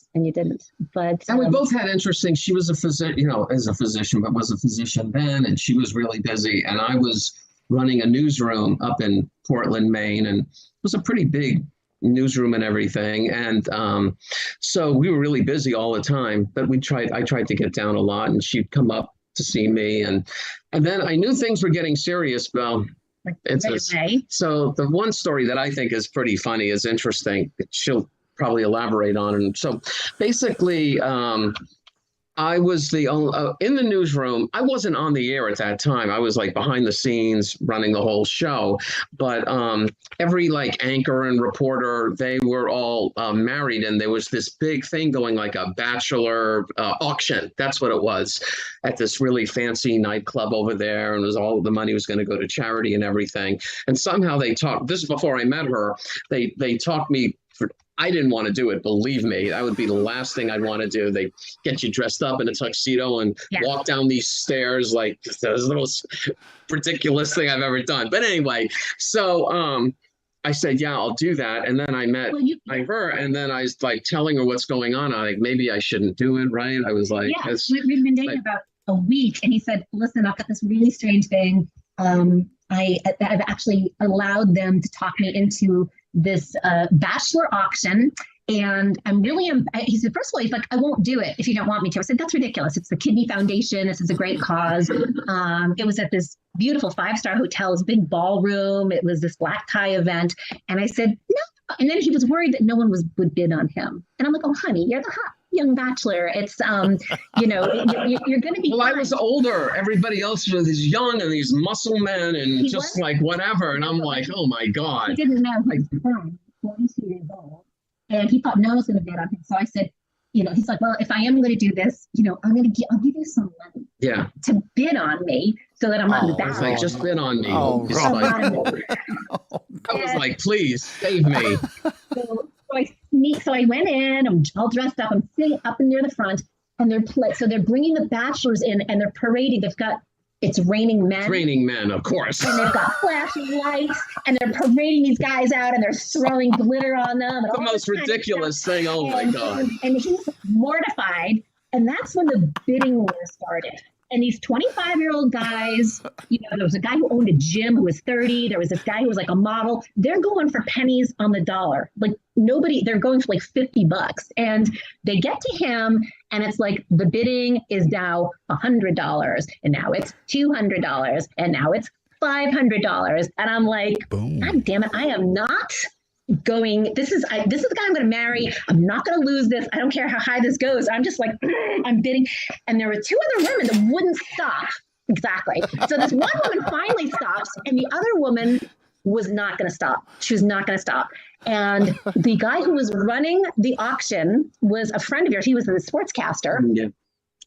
But And we both had interesting. She was a physician, as a physician, but was a physician then, and she was really busy. And I was running a newsroom up in Portland, Maine, and it was a pretty big newsroom and everything. And so we were really busy all the time, but I tried to get down a lot, and she'd come up to see me. And then I knew things were getting serious. Well, so the one story that I think is pretty funny, is interesting. She'll probably elaborate on it. And so basically, I was the only, in the newsroom. I wasn't on the air at that time. I was like behind the scenes running the whole show. But every like anchor and reporter, they were all married. And there was this big thing going, like a bachelor auction. That's what it was, at this really fancy nightclub over there. And it was all the money was going to go to charity and everything. And somehow they talked, this is before I met her, they talked me for, I didn't want to do it. Believe me, that would be the last thing I'd want to do. They get you dressed up in a tuxedo and walk down these stairs. Like, that was the most ridiculous thing I've ever done. But anyway, so I said, yeah, I'll do that. And then I met her, and then I was like telling her what's going on. I like, maybe I shouldn't do it, right? I was like, yeah, we've been dating about a week, and he said, listen, I've got this really strange thing. I've actually allowed them to talk me into this bachelor auction, and he said, first of all, he's like, I won't do it if you don't want me to. I said, that's ridiculous. It's the Kidney Foundation. This is a great cause. It was at this beautiful 5-star hotel, this big ballroom. It was this black tie event. And I said, no. And then he was worried that no one would bid on him. And I'm like, oh, honey, you're the hot young bachelor. It's, you're going to be. Well, I was older. Everybody else was these young and these muscle men and like whatever. And I'm like, oh my God. He didn't know he was 42 years old. And he thought no one was going to bid on him. So I said, he's like, well, if I am going to do this, I'll give you some money to bid on me so that I'm not in the ballot. Like, just bid on me. Oh, I was like, please save me. So I went in, I'm all dressed up, I'm sitting up near the front, and they're bringing the bachelors in, and they're parading. It's raining men. It's raining men, of course. And they've got flashing lights, and they're parading these guys out, and they're throwing glitter on them. And the most ridiculous thing. Oh my God. And he's mortified. And that's when the bidding war started. And these 25-year-old guys, there was a guy who owned a gym who was 30. There was this guy who was like a model. They're going for pennies on the dollar. Like they're going for like $50. And they get to him, and it's like the bidding is now $100, and now it's $200, and now it's $500. And I'm like, boom. God damn it, I am not going, this is the guy I'm going to marry. I'm not going to lose this. I don't care how high this goes. I'm just like, I'm bidding. And there were 2 other women that wouldn't stop. Exactly. So this one woman finally stops, and the other woman was not going to stop. She was not going to stop. And the guy who was running the auction was a friend of yours. He was the sportscaster. Yeah.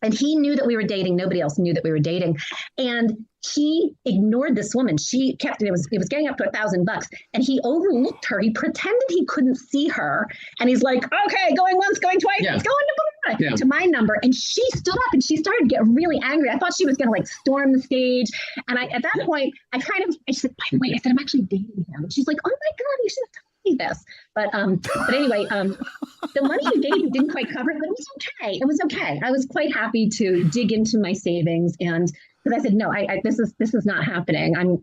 And he knew that we were dating. Nobody else knew that we were dating. And he ignored this woman. She kept it was getting up to $1,000, and he overlooked her. He pretended he couldn't see her. And he's like, okay, going once, going twice, it's going to my number. And she stood up and she started to get really angry. I thought she was going to like storm the stage. And at that point, I said, wait, I said, I'm actually dating him. And she's like, oh my God, you should have told me this. But anyway, the money you gave me didn't quite cover it, but it was okay. It was okay. I was quite happy to dig into my savings, and because I said, no, this is not happening.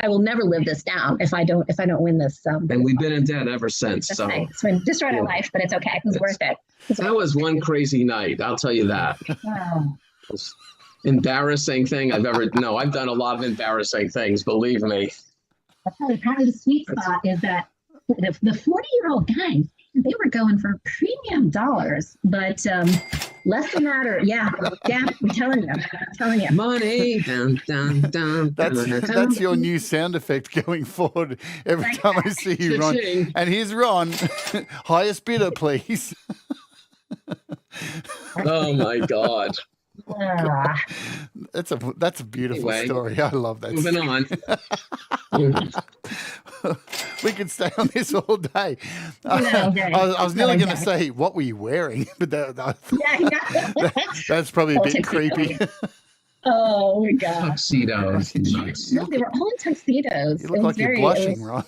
I will never live this down if I don't win this. And we've been in debt ever since. So it's been destroyed our life, but it's okay. It was worth it. That was one crazy night. I'll tell you that. Wow. Most embarrassing thing I've ever. No, I've done a lot of embarrassing things. Believe me. I'll tell you, probably the sweet spot is that the 40-year-old guys, they were going for premium dollars, but less than that, or I'm telling you. Money, dun, dun, dun, That's your new sound effect going forward. Every time I see you, Ron. And here's Ron. Highest bidder, please. Oh my God. Ah, That's a beautiful Anyway, story. I love that. moving story. on. We could stay on this all day. okay. I was nearly going to Okay. say, what were you wearing? But Yeah. that's probably a Oh, bit tuxedo. creepy. Oh my God. Tuxedos. Nice. No, they were all in tuxedos. You look like you're blushing, Ron.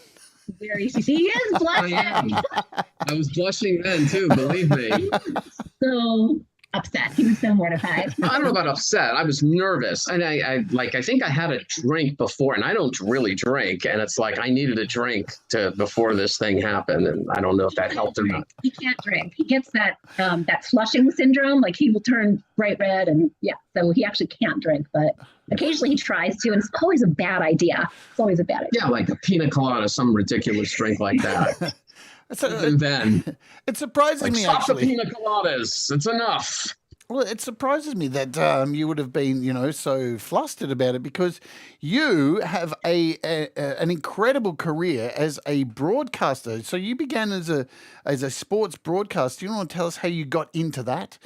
Very, he is I blushing. am. I was blushing then too, believe me. So upset. He was so mortified. I don't know about upset. I was nervous. And I think I had a drink before, and I don't really drink. And it's like I needed a drink before this thing happened. And I don't know if that helped or not. He can't drink. He gets that flushing syndrome. Like he will turn bright red, and so he actually can't drink. But occasionally he tries to, and it's always a bad idea. It's always a bad idea. Yeah, like a pina colada, some ridiculous drink like that. And then It surprises like, me, stop the actually. pina coladas. It's enough. Well, it surprises me that you would have been, so flustered about it, because you have an incredible career as a broadcaster. So you began as a sports broadcaster. Do you want to tell us how you got into that?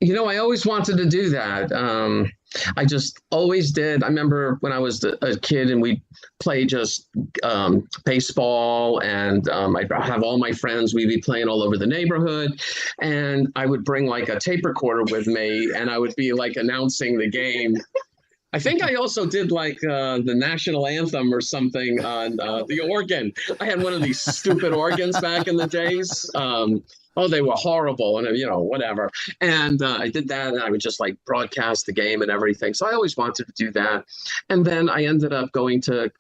I always wanted to do that. I just always did. I remember when I was a kid and we'd play just baseball, and I'd have all my friends. We'd be playing all over the neighborhood, and I would bring like a tape recorder with me, and I would be like announcing the game. I think I also did like the national anthem or something on the organ. I had one of these stupid organs back in the days. They were horrible, and whatever. And I did that, and I would just like broadcast the game and everything. So I always wanted to do that. And then I ended up going to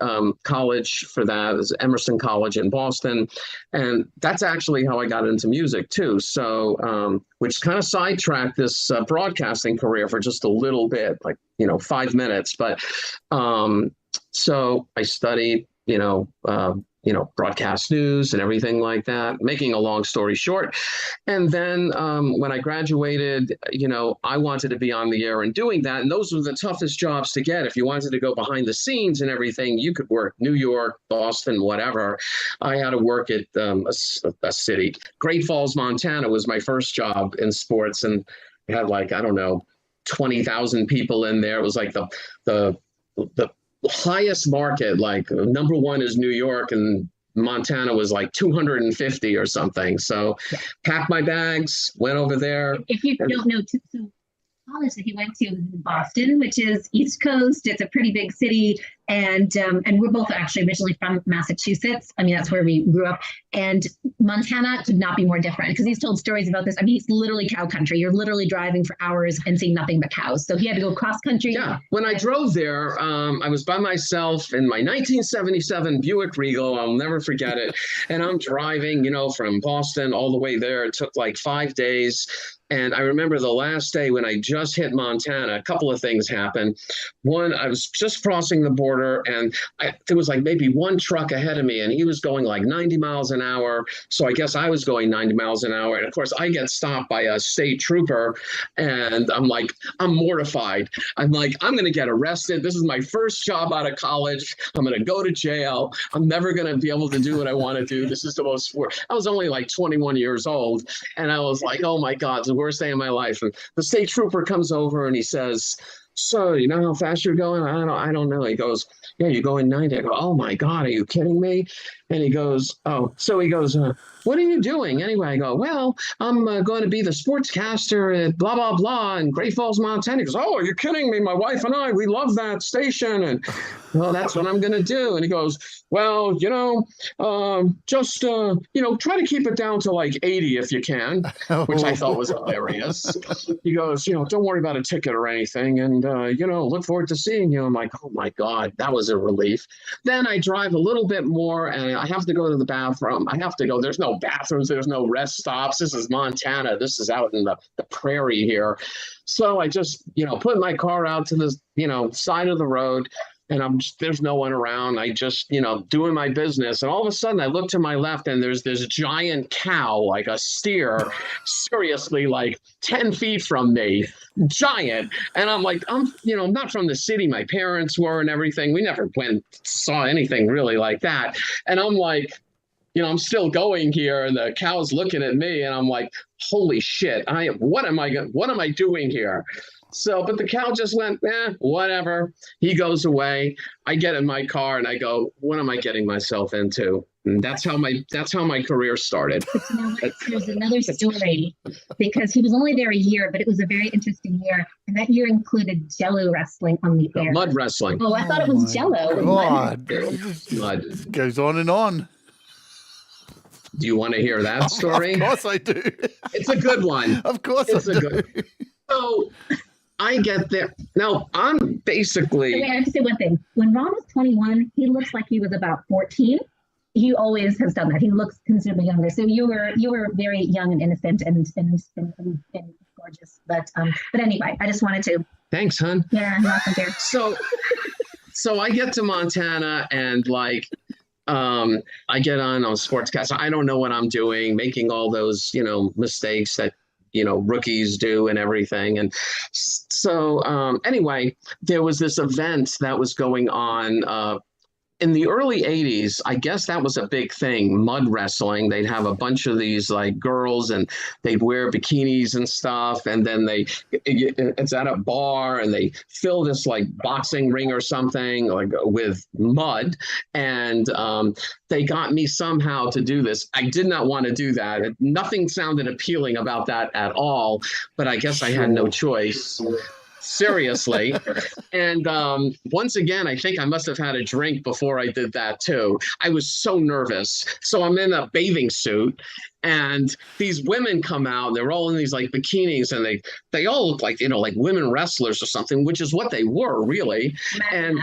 college for that. It was Emerson College in Boston, and that's actually how I got into music too. So which kind of sidetracked this broadcasting career for just a little bit, like 5 minutes. But so I studied, broadcast news and everything like that, making a long story short. And then when I graduated, I wanted to be on the air and doing that. And those were the toughest jobs to get. If you wanted to go behind the scenes and everything, you could work New York, Boston, whatever. I had to work at a city. Great Falls, Montana was my first job in sports. And we had 20,000 people in there. It was like the highest market, like number one is New York, and Montana was like 250 or something. So packed my bags, went over there. If you don't know, so college that he went to was in Boston, which is East Coast. It's a pretty big city. And we're both actually originally from Massachusetts. I mean, that's where we grew up. And Montana could not be more different, because he's told stories about this. I mean, it's literally cow country. You're literally driving for hours and seeing nothing but cows. So he had to go cross country. Yeah. When I drove there, I was by myself in my 1977 Buick Regal. I'll never forget it. And I'm driving, from Boston all the way there. It took like 5 days. And I remember the last day when I just hit Montana, a couple of things happened. One, I was just crossing the border, and there was like maybe one truck ahead of me, and he was going like 90 miles an hour. So I guess I was going 90 miles an hour. And of course, I get stopped by a state trooper, and I'm mortified. I'm like, I'm going to get arrested. This is my first job out of college. I'm going to go to jail. I'm never going to be able to do what I want to do. This is the most, I was only like 21 years old. And I was like, oh my God, it's the worst day of my life. And the state trooper comes over and he says, so you know how fast you're going? I don't know. He goes, yeah, you're going 90. I go, oh my God, are you kidding me? And he goes, what are you doing? Anyway, I go, well, I'm going to be the sportscaster at blah, blah, blah in Great Falls, Montana. He goes, oh, are you kidding me? My wife and I, we love that station. And well, that's what I'm going to do. And he goes, well, just, try to keep it down to like 80 if you can, which I thought was hilarious. He goes, don't worry about a ticket or anything. And, look forward to seeing you. I'm like, oh my God, that was a relief. Then I drive a little bit more and I have to go to the bathroom. There's no bathrooms. There's no rest stops. This is Montana. This is out in the prairie here. So I just, put my car out to the, side of the road, and there's no one around. I just, doing my business. And all of a sudden I look to my left and there's this giant cow, like a steer, seriously, like 10 feet from me, giant. And I'm like, I'm not from the city. My parents were and everything. We never saw anything really like that. And I'm like, I'm still going here, and the cow's looking at me, and I'm like, holy shit, what am I doing here? So, but the cow just went, whatever. He goes away. I get in my car and I go, what am I getting myself into? And that's how my career started. But you know what? There's another story because he was only there a year, but it was a very interesting year. And that year included Jello wrestling on the air. Mud wrestling. Oh, I thought it was Jello. God, Mud. it goes on and on. Do you want to hear that story? Of course I do. It's a good one. Of course It's I a do. good. So I get there. Now I'm basically. Wait, I have to say one thing. When Ron was 21, he looks like he was about 14. He always has done that. He looks considerably younger. So you were very young and innocent and gorgeous. But anyway, I just wanted to. Thanks, hon. Yeah, I'm welcome there. So I get to Montana and I get on Sportscast. I don't know what I'm doing, making all those, mistakes that, rookies do and everything. And so anyway, there was this event that was going on in the early 80s. I guess that was a big thing, mud wrestling. They'd have a bunch of these girls and they'd wear bikinis and stuff. And then it's at a bar and they fill this boxing ring or something with mud. And they got me somehow to do this. I did not want to do that. Nothing sounded appealing about that at all, but I guess I had no choice. Seriously. And once again, I think I must have had a drink before I did that too. I was so nervous. So I'm in a bathing suit and these women come out, they're all in these bikinis and they all look like women wrestlers or something, which is what they were really. And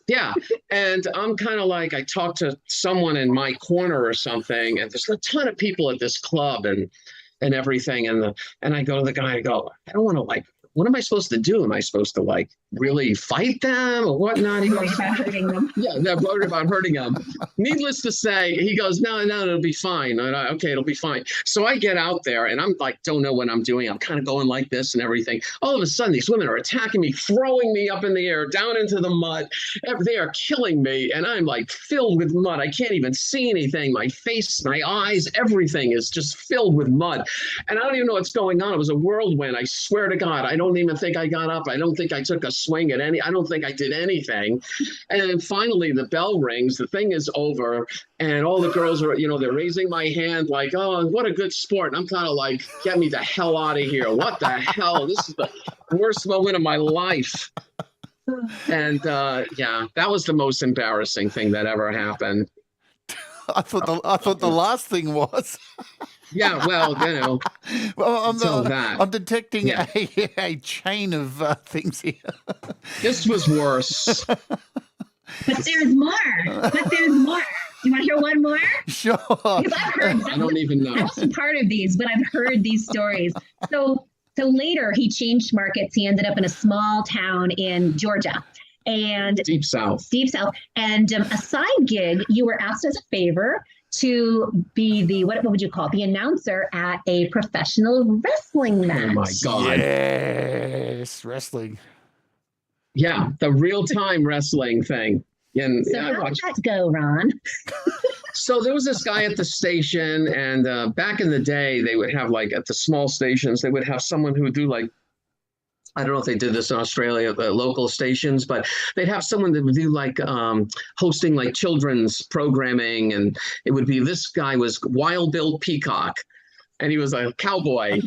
yeah. And I'm kind of I talked to someone in my corner or something, and there's a ton of people at this club and everything. And I go to the guy, I go, I don't want to what am I supposed to do? Am I supposed to really fight them or whatnot? He goes, About hurting them. yeah, they're worried about hurting them. Needless to say, he goes, no, it'll be fine. Okay, it'll be fine. So I get out there and I'm don't know what I'm doing. I'm kind of going like this and everything. All of a sudden, these women are attacking me, throwing me up in the air, down into the mud. They are killing me. And I'm filled with mud. I can't even see anything. My face, my eyes, everything is just filled with mud. And I don't even know what's going on. It was a whirlwind. I swear to God, I don't even think I got up. I don't think I took a swing at I don't think I did anything. And then finally the bell rings, the thing is over, and all the girls are, they're raising my hand oh, what a good sport. And I'm kind of get me the hell out of here. What the hell? This is the worst moment of my life. And yeah, that was the most embarrassing thing that ever happened. I thought the last thing was. Yeah, well, Well, that. I'm detecting Yeah. a chain of things here. This was worse. But there's more. You want to hear one more? Sure. Because I've heard. I don't even know. I wasn't part of these, but I've heard these stories. So later he changed markets. He ended up in a small town in Georgia. And Deep South. And a side gig, you were asked as a favor to be the, what would you call it? The announcer at a professional wrestling match. Oh my God. Yes, wrestling. Yeah, the real-time wrestling thing. And So I how did watched. that go, Ron? So there was this guy at the station, and back in the day, they would have at the small stations, they would have someone who would do I don't know if they did this in Australia, the local stations, but they'd have someone that would do hosting children's programming. And it would be, this guy was Wild Bill Peacock, and he was a cowboy.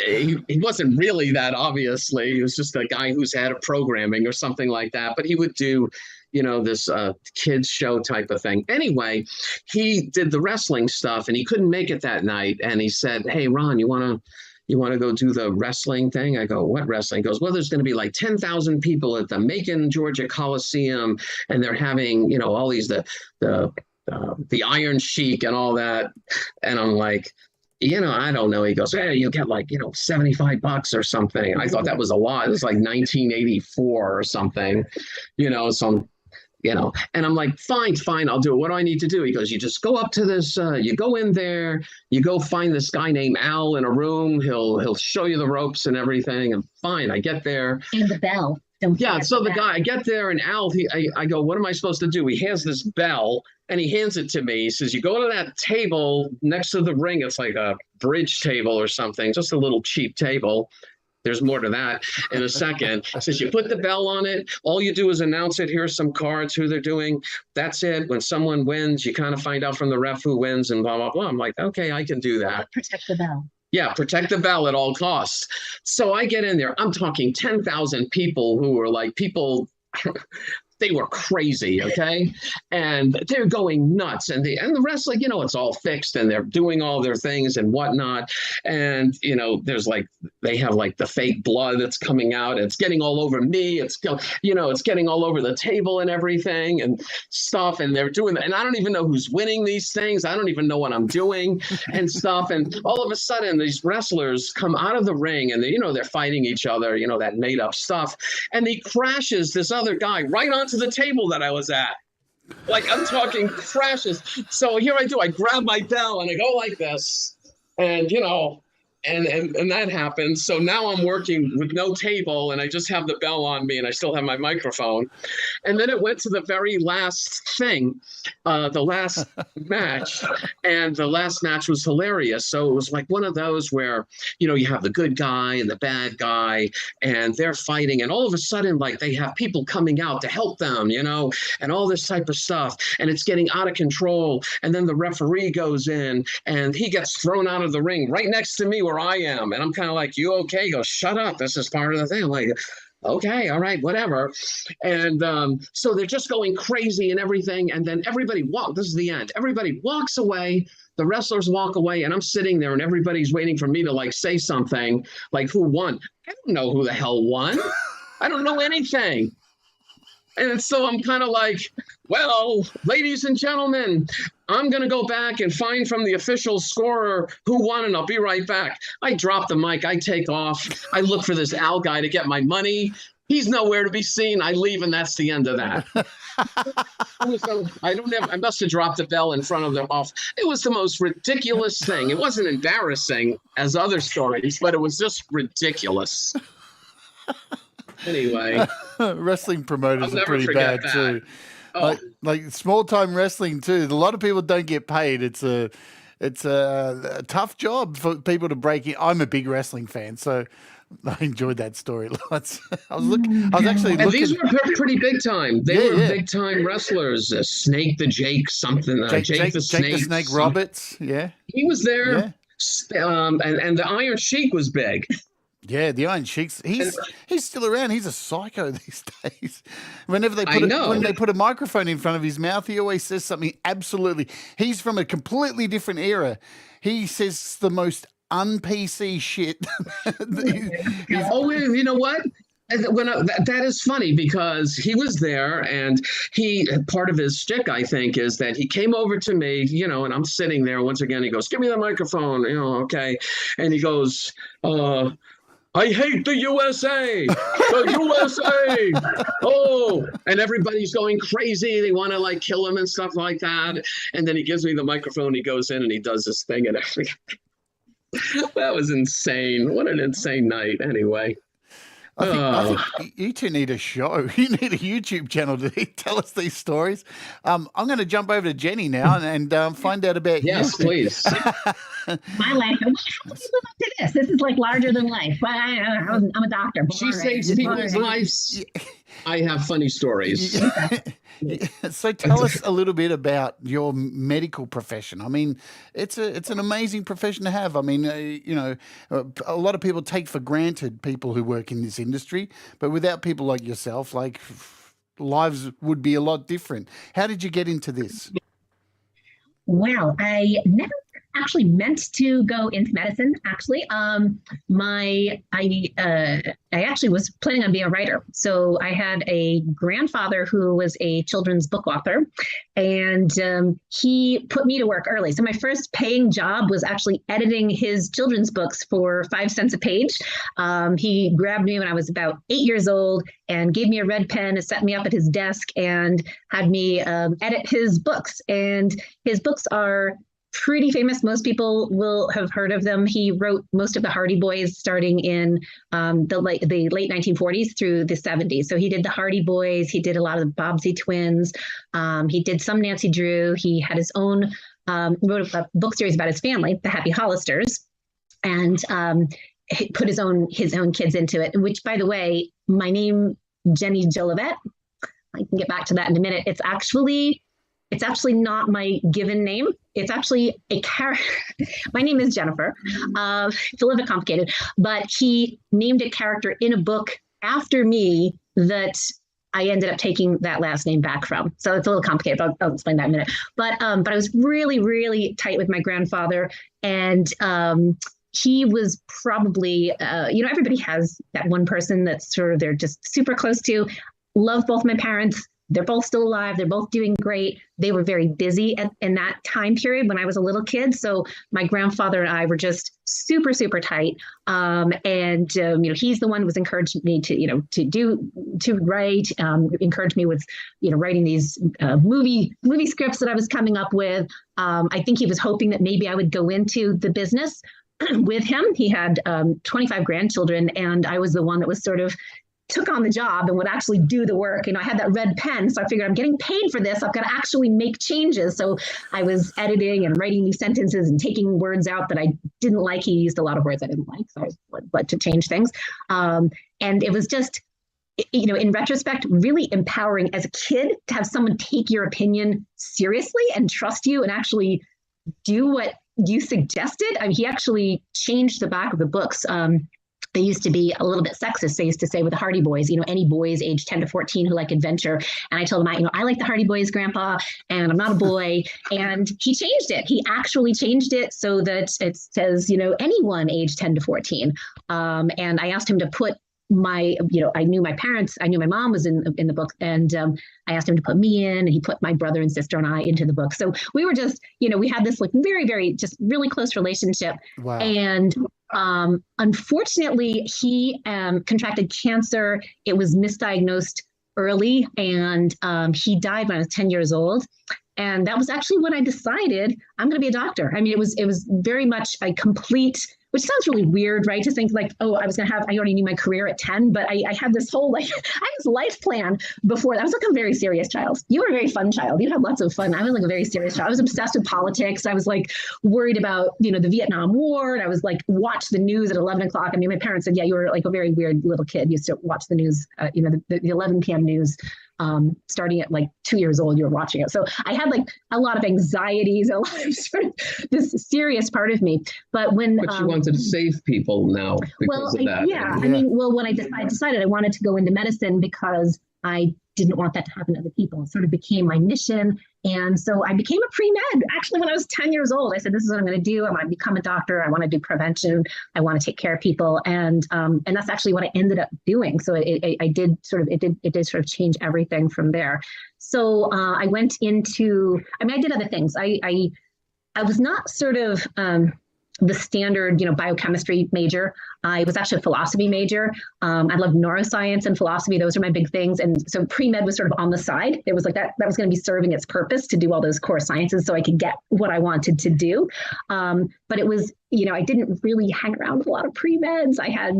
he wasn't really that, obviously. He was just a guy who's head of programming or something like that. But he would do, this kids show type of thing. Anyway, he did the wrestling stuff and he couldn't make it that night. And he said, hey, Ron, you want to go do the wrestling thing? I go, what wrestling? He goes, well, there's going to be 10,000 people at the Macon, Georgia Coliseum, and they're having, all these, the Iron Sheik and all that. And I'm like, I don't know. He goes, hey, you'll get $75 or something. I thought that was a lot. It was 1984 or something, so and I'm like, fine, I'll do it. What do I need to do? He goes, you just go up to this, you go in there, you go find this guy named Al in a room. He'll show you the ropes and everything. And fine, I get there. And the bell. Don't Yeah, forget so the that. guy, I get there and Al, I go, what am I supposed to do? He has this bell and he hands it to me. He says, you go to that table next to the ring. It's like a bridge table or something, just a little cheap table. There's more to that in a second. He says, you put the bell on it. All you do is announce it. Here's some cards, who they're doing. That's it. When someone wins, you kind of find out from the ref who wins and blah, blah, blah. I'm like, okay, I can do that. Protect the bell. Yeah, protect the bell at all costs. So I get in there. I'm talking 10,000 people who were like people. They were crazy, okay? And they're going nuts. And the rest, like, it's all fixed and they're doing all their things and whatnot. And, there's like, they have like the fake blood that's coming out. It's getting all over me. It's getting all over the table and everything and stuff. And they're doing that. And I don't even know who's winning these things. I don't even know what I'm doing and stuff. And all of a sudden, these wrestlers come out of the ring and they're fighting each other, that made up stuff. And he crashes this other guy right onto the table that I was at. Like, I'm talking crashes. So here I do. I grab my bell and I go like this. And, and that happens. So now I'm working with no table and I just have the bell on me and I still have my microphone. And then it went to the very last thing, the last match. And the last match was hilarious. So it was like one of those where, you have the good guy and the bad guy and they're fighting. And all of a sudden, like, they have people coming out to help them, and all this type of stuff. And it's getting out of control. And then the referee goes in and he gets thrown out of the ring right next to me where I am. And I'm kind of like, you okay? He goes, shut up. This is part of the thing. I'm like, okay, all right, whatever. And so they're just going crazy and everything. And then this is the end. Everybody walks away. The wrestlers walk away and I'm sitting there and everybody's waiting for me to like say something like, who won? I don't know who the hell won. I don't know anything. And so I'm kind of like, well, ladies and gentlemen, I'm going to go back and find from the official scorer who won, and I'll be right back. I drop the mic. I take off. I look for this Al guy to get my money. He's nowhere to be seen. I leave, and that's the end of that. I must have dropped the bell in front of them off. It was the most ridiculous thing. It wasn't embarrassing as other stories, but it was just ridiculous. Anyway. Wrestling promoters I'll are never pretty forget bad that. too. Oh. Like small time wrestling too. A lot of people don't get paid. It's a tough job for people to break in. I'm a big wrestling fan, so I enjoyed that story lots. I was actually And looking. these were pretty big time. They were big time wrestlers. Snake the Jake something. Jake the Snake Roberts. Yeah, he was there. Yeah. And the Iron Sheik was big. Yeah, the Iron Sheik's he's still around. He's a psycho these days. Whenever they put a microphone in front of his mouth, he always says something absolutely. He's from a completely different era. He says the most un-PC shit. Oh, you know what? That is funny because he was there and part of his shtick, I think, is that he came over to me, and I'm sitting there once again. He goes, give me the microphone, okay. And he goes, I hate the USA, the USA. Oh, and everybody's going crazy. They want to like kill him and stuff like that. And then he gives me the microphone. He goes in and he does this thing and everything. That was insane. What an insane night. Anyway. I think you two need a show. You need a YouTube channel to tell us these stories. I'm going to jump over to Jenny now and find out about you. Yes, please. My life. How did you live up to this? This is like larger than life. I'm a doctor. She saves people's lives. I have funny stories. So tell us a little bit about your medical profession. I mean, it's an amazing profession to have. I mean, a lot of people take for granted people who work in this industry, but without people like yourself, like lives would be a lot different. How did you get into this? Well, I never actually meant to go into medicine. Actually, I actually was planning on being a writer. So I had a grandfather who was a children's book author, and he put me to work early. So my first paying job was actually editing his children's books for 5 cents a page. He grabbed me when I was about 8 years old and gave me a red pen and set me up at his desk and had me edit his books. And his books are pretty famous. Most people will have heard of them. He wrote most of the Hardy Boys starting in the late 1940s through the 70s. So he did the Hardy Boys. He did a lot of the Bobbsey Twins. He did some Nancy Drew. He had his own, wrote a book series about his family, the Happy Hollisters, and he put his own kids into it, which, by the way, my name, Jenny Jolivet, I can get back to that in a minute. It's actually not my given name. It's actually a character. My name is Jennifer. It's a little bit complicated, but he named a character in a book after me that I ended up taking that last name back from. So it's a little complicated, but I'll explain that in a minute. But I was really, really tight with my grandfather, and he was probably, everybody has that one person that's sort of they're just super close to. Love both my parents. They're both still alive. They're both doing great. They were very busy in that time period when I was a little kid. So my grandfather and I were just super, super tight. He's the one who was encouraged me to write, encouraged me with, writing these movie scripts that I was coming up with. I think he was hoping that maybe I would go into the business with him. He had 25 grandchildren, and I was the one that was sort of took on the job and would actually do the work. I had that red pen, so I figured I'm getting paid for this. I've got to actually make changes. So I was editing and writing these sentences and taking words out that I didn't like. He used a lot of words I didn't like, so I had to change things. And it was just, in retrospect, really empowering as a kid to have someone take your opinion seriously and trust you and actually do what you suggested. He actually changed the back of the books. They used to be a little bit sexist. They used to say with the Hardy Boys, any boys age 10 to 14 who like adventure. And I told him, I like the Hardy Boys, Grandpa, and I'm not a boy. And he changed it. He actually changed it so that it says, anyone age 10 to 14. And I asked him to put I knew my parents, I knew my mom was in the book, and I asked him to put me in, and he put my brother and sister and I into the book. So we were just, we had this very, very just really close relationship. Wow. And unfortunately, he contracted cancer. It was misdiagnosed early, and he died when I was 10 years old. And that was actually when I decided I'm going to be a doctor. It was very much a complete, which sounds really weird, right? To think I already knew my career at 10, but I had this whole, I had this life plan before. I was a very serious child. You were a very fun child. You had lots of fun. I was a very serious child. I was obsessed with politics. I was worried about, the Vietnam War. And I was watch the news at 11 o'clock. My parents said, yeah, you were a very weird little kid. You used to watch the news, the 11 p.m. news. Starting at 2 years old, you were watching it. So I had a lot of anxieties, a lot of sort of this serious part of me. But you wanted to save people now because of that. Yeah. When I decided I wanted to go into medicine because I didn't want that to happen to other people. It sort of became my mission. And so I became a pre-med. Actually, when I was 10 years old, I said, this is what I'm going to do. I want to become a doctor. I want to do prevention. I want to take care of people. And that's actually what I ended up doing. So it did sort of change everything from there. So I went into, I did other things. I was not sort of, the standard, biochemistry major. I was actually a philosophy major. I loved neuroscience and philosophy. Those are my big things. And so pre-med was sort of on the side. It was that was going to be serving its purpose to do all those core sciences so I could get what I wanted to do. But it was, I didn't really hang around with a lot of pre-meds. I had,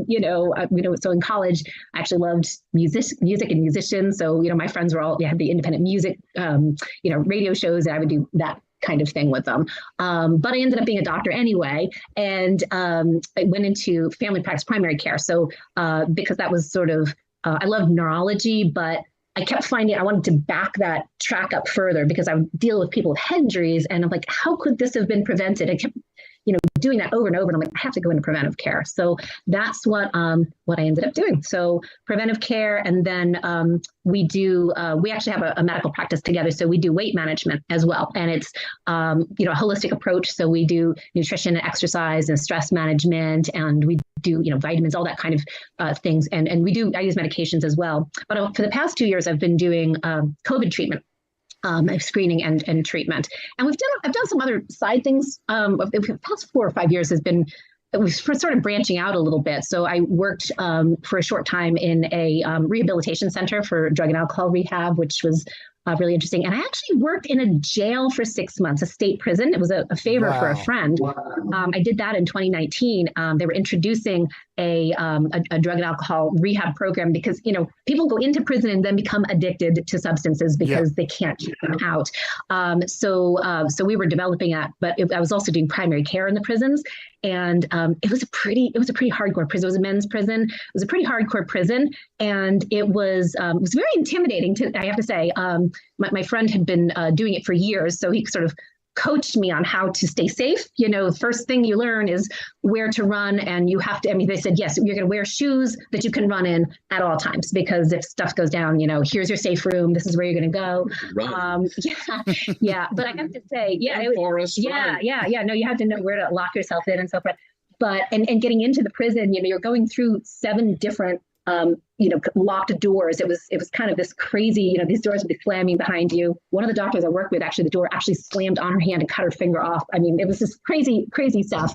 so in college, I actually loved music and musicians. So, my friends were all, they had the independent music, radio shows, and I would do that kind of thing with them. But I ended up being a doctor anyway, and I went into family practice primary care. So because that was sort of, I loved neurology, but I kept finding I wanted to back that track up further because I would deal with people with head injuries, and I'm like, how could this have been prevented? I kept doing that over and over. And I'm like, I have to go into preventive care. So that's what I ended up doing. So preventive care. And then we actually have a medical practice together. So we do weight management as well. And it's, a holistic approach. So we do nutrition and exercise and stress management, and we do, vitamins, all that kind of things. And I use medications as well. But for the past 2 years, I've been doing COVID treatment. Screening and treatment. And I've done some other side things. The past 4 or 5 years we've sort of branching out a little bit. So I worked for a short time in a rehabilitation center for drug and alcohol rehab, which was really interesting. And I actually worked in a jail for 6 months, a state prison. It was a favor for a Wow. friend. I did that in 2019. They were introducing a drug and alcohol rehab program because, you know, people go into prison and then become addicted to substances because they can't keep them out. So we were developing that, but I was also doing primary care in the prisons. And it was a pretty hardcore prison. It was a men's prison. It was a pretty hardcore prison, and it was very intimidating. I have to say, my friend had been doing it for years, so he sort of coached me on how to stay safe. You know, the first thing you learn is where to run, and you have to. I mean, they said yes, you're going to wear shoes that you can run in at all times because if stuff goes down, you know, here's your safe room. This is where you're going to go. Run. Yeah. But I have to say, Forrest, yeah. No, you have to know where to lock yourself in and so forth. But and getting into the prison, you know, you're going through 7 different locked doors. It was kind of this crazy, you know, these doors would be slamming behind you. One of the doctors I worked with, actually, the door actually slammed on her hand and cut her finger off. I mean, it was just crazy stuff.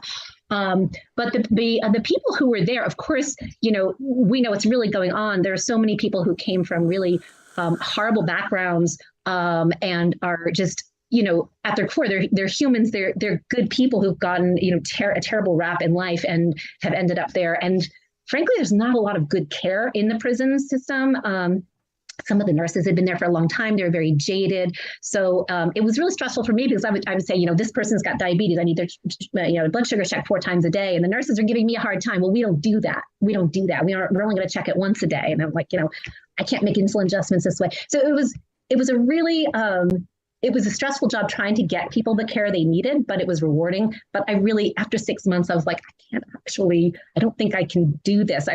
But the people who were there, of course, you know, we know what's really going on. There are so many people who came from really horrible backgrounds and are just, you know, at their core, they're humans. They're good people who've gotten, you know, a terrible rap in life and have ended up there. And frankly, there's not a lot of good care in the prison system. Some of the nurses had been there for a long time. They were very jaded. So it was really stressful for me because I would say, you know, this person's got diabetes. I need their blood sugar checked 4 times a day. And the nurses are giving me a hard time. Well, we don't do that. We're only going to check it once a day. And I'm like, you know, I can't make insulin adjustments this way. So it was a really, it was a stressful job trying to get people the care they needed, but it was rewarding. But I really, after 6 months, I was like, I don't think I can do this.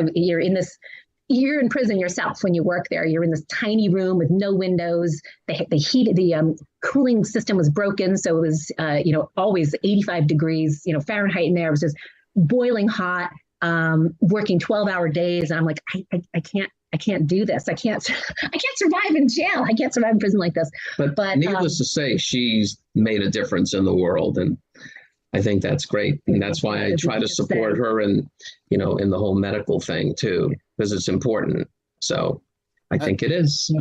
You're in prison yourself when you work there. You're in this tiny room with no windows. The cooling system was broken. So it was, always 85 degrees, Fahrenheit in there. It was just boiling hot, working 12-hour days. And I'm like, I can't do this. I can't survive in jail. I can't survive in prison like this. But needless to say, she's made a difference in the world. And I think that's great. And that's why I try to support her and, in the whole medical thing too, because it's important. So I think it is.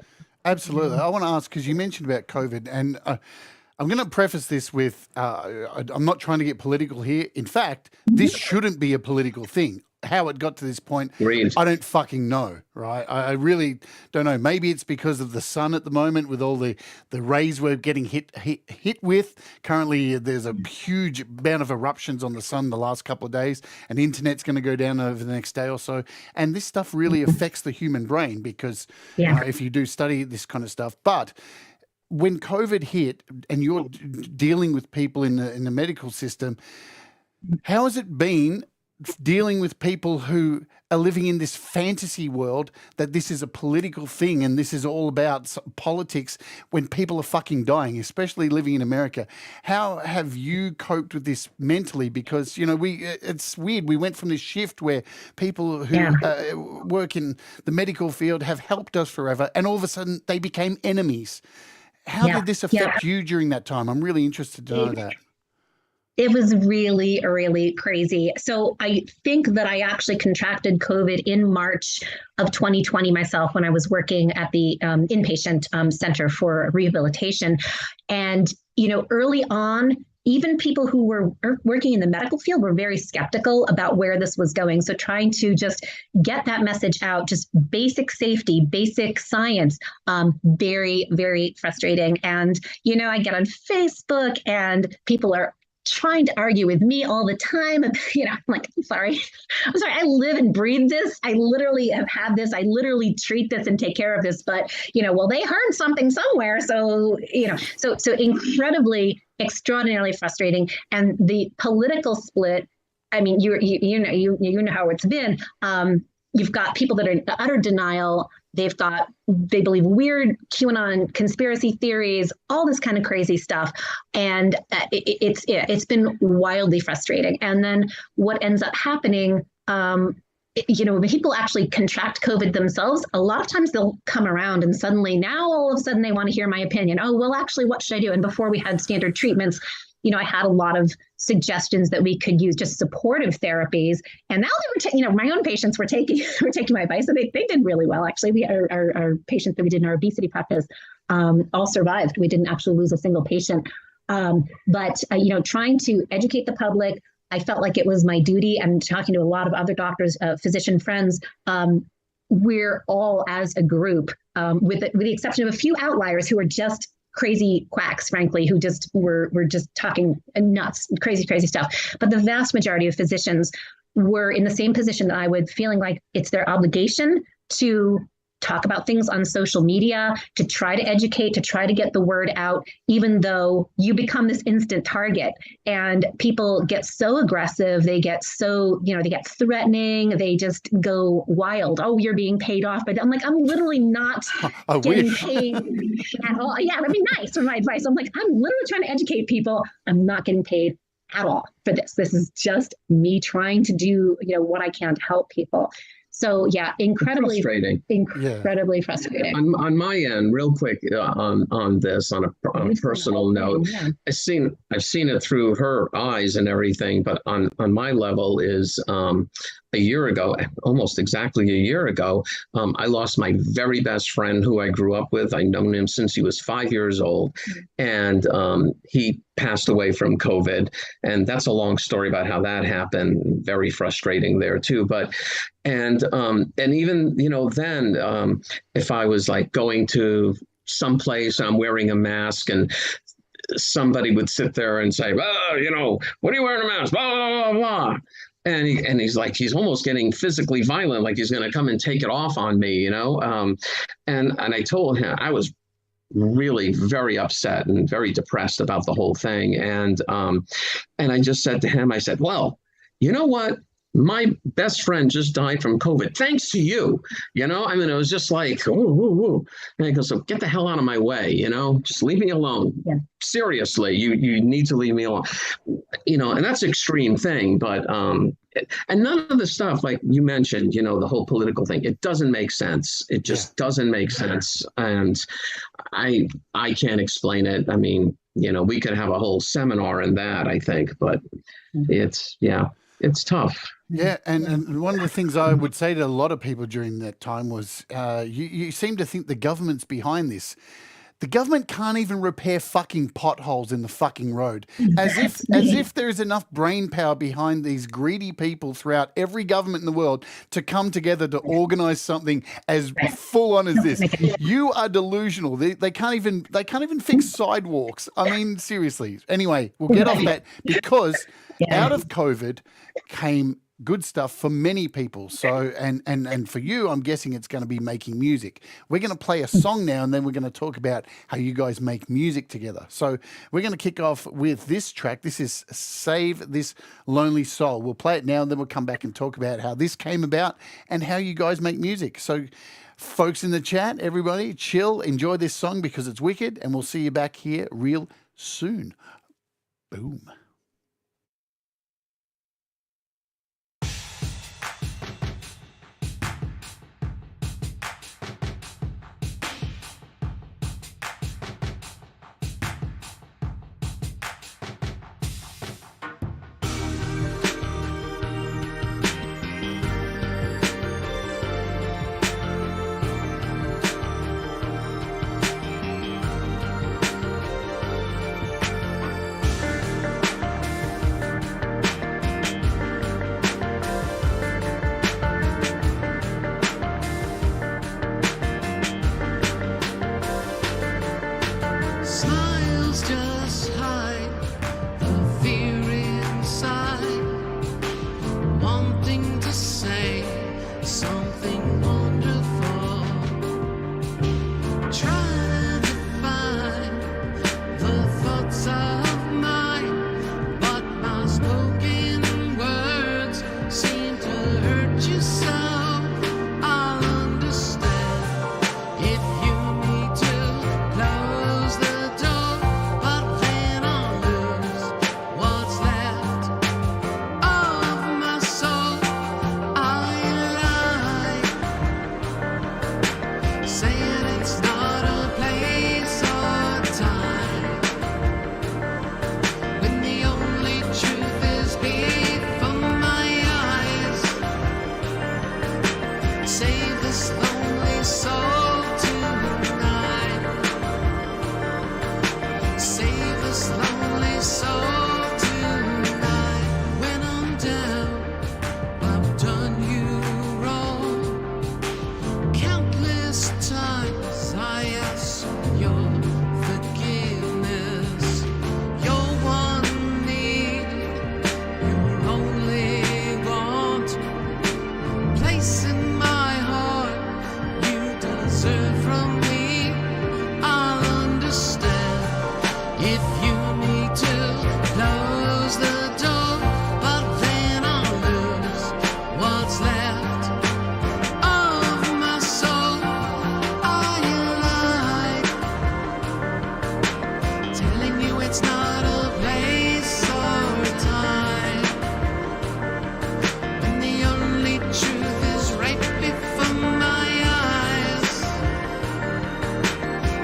Absolutely. I want to ask, because you mentioned about COVID, and I'm going to preface this with, I'm not trying to get political here. In fact, this shouldn't be a political thing. How it got to this point, Agreed. I don't fucking know, right? I really don't know. Maybe it's because of the sun at the moment with all the rays we're getting hit with. Currently, there's a huge amount of eruptions on the sun the last couple of days, and internet's going to go down over the next day or so. And this stuff really affects the human brain because if you do study this kind of stuff. But when COVID hit and you're dealing with people in the medical system, how has it been dealing with people who are living in this fantasy world that this is a political thing and this is all about politics when people are fucking dying, especially living in America? How have you coped with this mentally? Because, it's weird. We went from this shift where people who work in the medical field have helped us forever, and all of a sudden they became enemies. How did this affect you during that time? I'm really interested to know that. It was really, really crazy. So I think that I actually contracted COVID in March of 2020 myself when I was working at the inpatient center for rehabilitation. And, early on, even people who were working in the medical field were very skeptical about where this was going. So trying to just get that message out, just basic safety, basic science, very, very frustrating. And, I get on Facebook and people are trying to argue with me all the time. I'm like, I'm sorry. I live and breathe this. I literally have had this. I literally treat this and take care of this. But, well, they heard something somewhere. So, so incredibly, extraordinarily frustrating. And the political split, I mean, you know how it's been. You've got people that are in utter denial. They believe weird QAnon conspiracy theories, all this kind of crazy stuff. And it's been wildly frustrating. And then what ends up happening, when people actually contract COVID themselves, a lot of times they'll come around and suddenly now all of a sudden they want to hear my opinion. Oh, well, actually, what should I do? And before we had standard treatments, I had a lot of suggestions that we could use, just supportive therapies. And now they were, my own patients were taking my advice, and they did really well. Actually, our patients that we did in our obesity practice all survived. We didn't actually lose a single patient. But trying to educate the public, I felt like it was my duty. And talking to a lot of other doctors, physician friends, we're all as a group, with the exception of a few outliers who are just crazy quacks, frankly, who just were just talking nuts, crazy stuff. But the vast majority of physicians were in the same position that I would, feeling like it's their obligation to talk about things on social media, to try to educate, to try to get the word out, even though you become this instant target and people get so aggressive, they get so, they get threatening, they just go wild. Oh, you're being paid off. But I'm like, I'm literally not getting paid at all. Yeah, that'd be nice for my advice. I'm like, I'm literally trying to educate people. I'm not getting paid at all for this. This is just me trying to do, what I can to help people. So yeah, incredibly frustrating. On my end, real quick, on this, on a personal note, yeah. I've seen it through her eyes and everything, but on my level is a year ago, almost exactly a year ago, I lost my very best friend who I grew up with. I've known him since he was 5 years old, and he passed away from COVID. And that's a long story about how that happened. Very frustrating there too. And even, then if I was like going to someplace, I'm wearing a mask and somebody would sit there and say, oh, what are you wearing a mask? Blah, blah, blah, blah. And he's like, he's almost getting physically violent, like he's going to come and take it off on me, and I told him I was really very upset and very depressed about the whole thing. And I just said to him, I said, well, you know what? My best friend just died from COVID, thanks to you. It was just like, oh. And I go, so get the hell out of my way, just leave me alone. Yeah. Seriously, you need to leave me alone. And that's an extreme thing, but and none of the stuff like you mentioned, the whole political thing, it doesn't make sense. It just doesn't make sense. And I can't explain it. I mean, we could have a whole seminar in that, I think, but it's tough. Yeah, and one of the things I would say to a lot of people during that time was, you seem to think the government's behind this. The government can't even repair fucking potholes in the fucking road. As if there is enough brain power behind these greedy people throughout every government in the world to come together to organize something as full on as this. You are delusional. They can't even fix sidewalks. I mean, seriously. Anyway, we'll get off that because out of COVID came good stuff for many people. So, and for you, I'm guessing it's going to be making music. We're going to play a song now, and then we're going to talk about how you guys make music together. So we're going to kick off with this track. This is Save This Lonely Soul. We'll play it now, and then we'll come back and talk about how this came about and how you guys make music. So folks in the chat, everybody chill, enjoy this song because it's wicked, and we'll see you back here real soon. Boom. it's not a place or time, when the only truth is right before my eyes.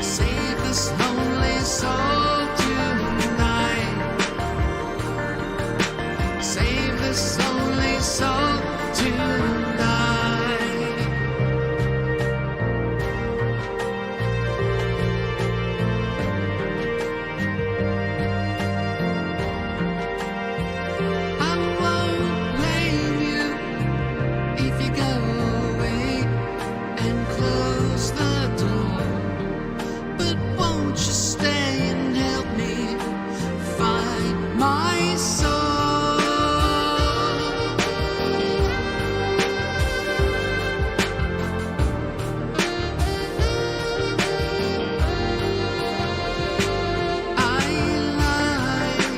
Save this lonely soul tonight. Save this lonely soul tonight. I won't blame you if you go away and close the door. But won't you stay and help me find my soul? I lied,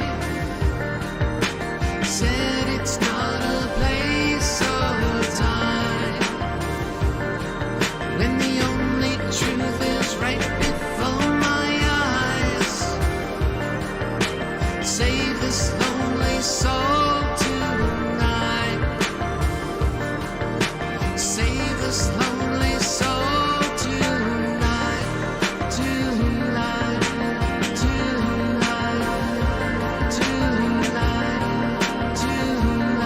said it's not a place or time, when the only truth is right before my eyes. Save this lonely soul tonight. Save this lonely soul tonight. Tonight, tonight, tonight, tonight,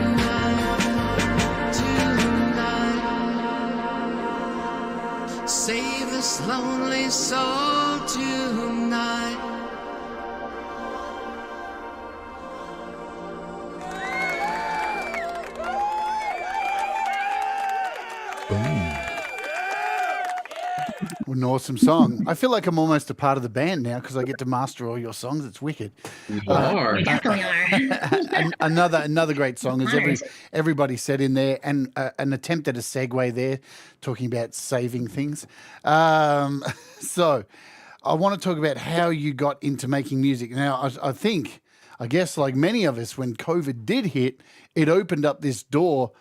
tonight, tonight. Save this lonely soul tonight. What an awesome song. I feel like I'm almost a part of the band now because I get to master all your songs. It's wicked. You are. We definitely are. Another great song, as Nice. everybody said in there, and an attempt at a segue there, talking about saving things. So I want to talk about how you got into making music. Now, I guess like many of us, when COVID did hit, it opened up this door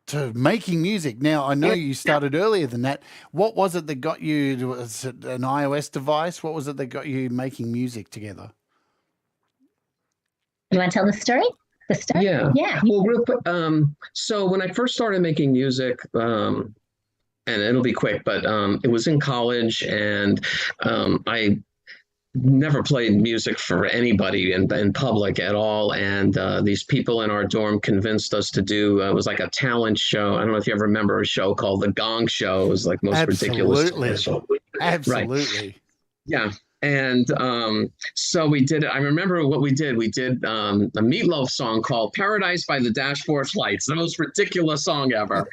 to making music. Now, I know you started earlier than that. What was it that got you? Was it an iOS device? What was it that got you making music together? You want to tell the story? The story? Yeah. Yeah. Well, real quick. So when I first started making music, and it'll be quick, but it was in college, and I never played music for anybody in public at all. And these people in our dorm convinced us to do, it was like a talent show. I don't know if you ever remember a show called The Gong Show. It was like most ridiculous talent show. Absolutely. Yeah. And so we did it. I remember what we did. We did a Meatloaf song called Paradise by the Dashboard Lights, the most ridiculous song ever.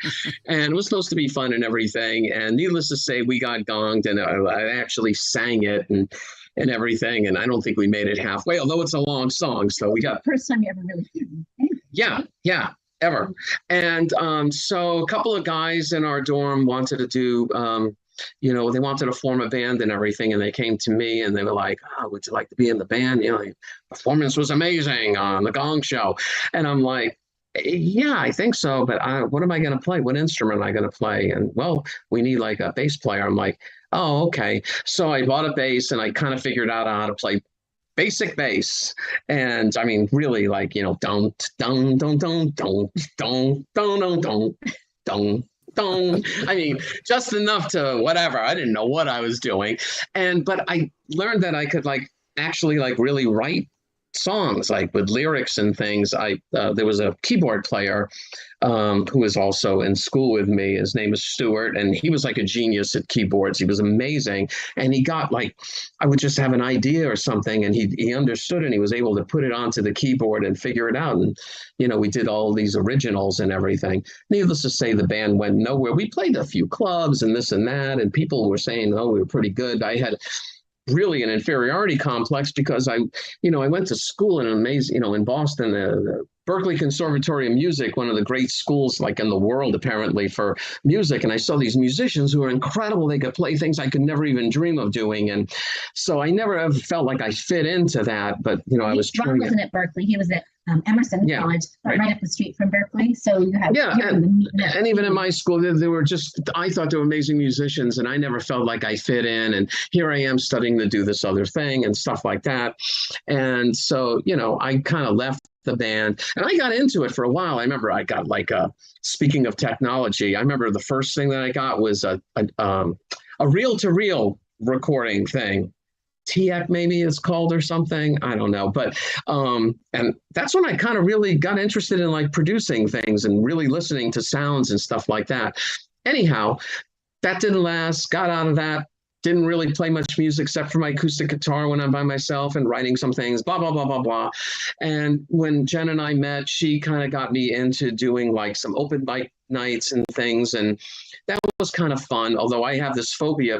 And it was supposed to be fun and everything. And needless to say, we got gonged, and I actually sang it and everything. And I don't think we made it halfway, although it's a long song. So we got, First time you ever really yeah, ever. And so a couple of guys in our dorm wanted to do, they wanted to form a band and everything. And they came to me and they were like, "Oh, would you like to be in the band? Your performance was amazing on the Gong Show." And I'm like, "Yeah, I think so. But what am I going to play? What instrument am I going to play?" And well, we need like a bass player. I'm like, "Oh, okay." So I bought a bass and I kind of figured out how to play basic bass. And I mean, really like, don't, don't, don't, don't, don't, don't, don't, don't, don't. I mean, just enough to whatever. I didn't know what I was doing. But I learned that I could actually really write songs with lyrics and things. There was a keyboard player who was also in school with me. His name is Stuart, and he was like a genius at keyboards. He was amazing. And he got I would just have an idea or something, and he understood, and he was able to put it onto the keyboard and figure it out. And, we did all these originals and everything. Needless to say, the band went nowhere. We played a few clubs and this and that, and people were saying, "Oh, we were pretty good." I had really an inferiority complex because I went to school in Boston, the Berklee Conservatory of Music, one of the great schools in the world apparently for music. And I saw these musicians who were incredible. They could play things I could never even dream of doing. And so I never ever felt like I fit into that. But I was Ron trying. wasn't at Berkeley. He was at Emerson Yeah, College, right. right up the street from Berkeley. So you had Yeah, you're in the- and even in my school, they were just, I thought they were amazing musicians, and I never felt like I fit in. And here I am studying to do this other thing and stuff like that. And so, I kind of left the band and I got into it for a while. I remember I got speaking of technology, I remember the first thing that I got was a reel-to-reel recording thing. TX maybe it's called or something. I don't know. But and that's when I kind of really got interested in like producing things and really listening to sounds and stuff like that. Anyhow, that didn't last, got out of that, didn't really play much music except for my acoustic guitar when I'm by myself and writing some things, blah, blah, blah, blah, blah. And when Jen and I met, she kind of got me into doing like some open mic nights and things. And that was kind of fun, although I have this phobia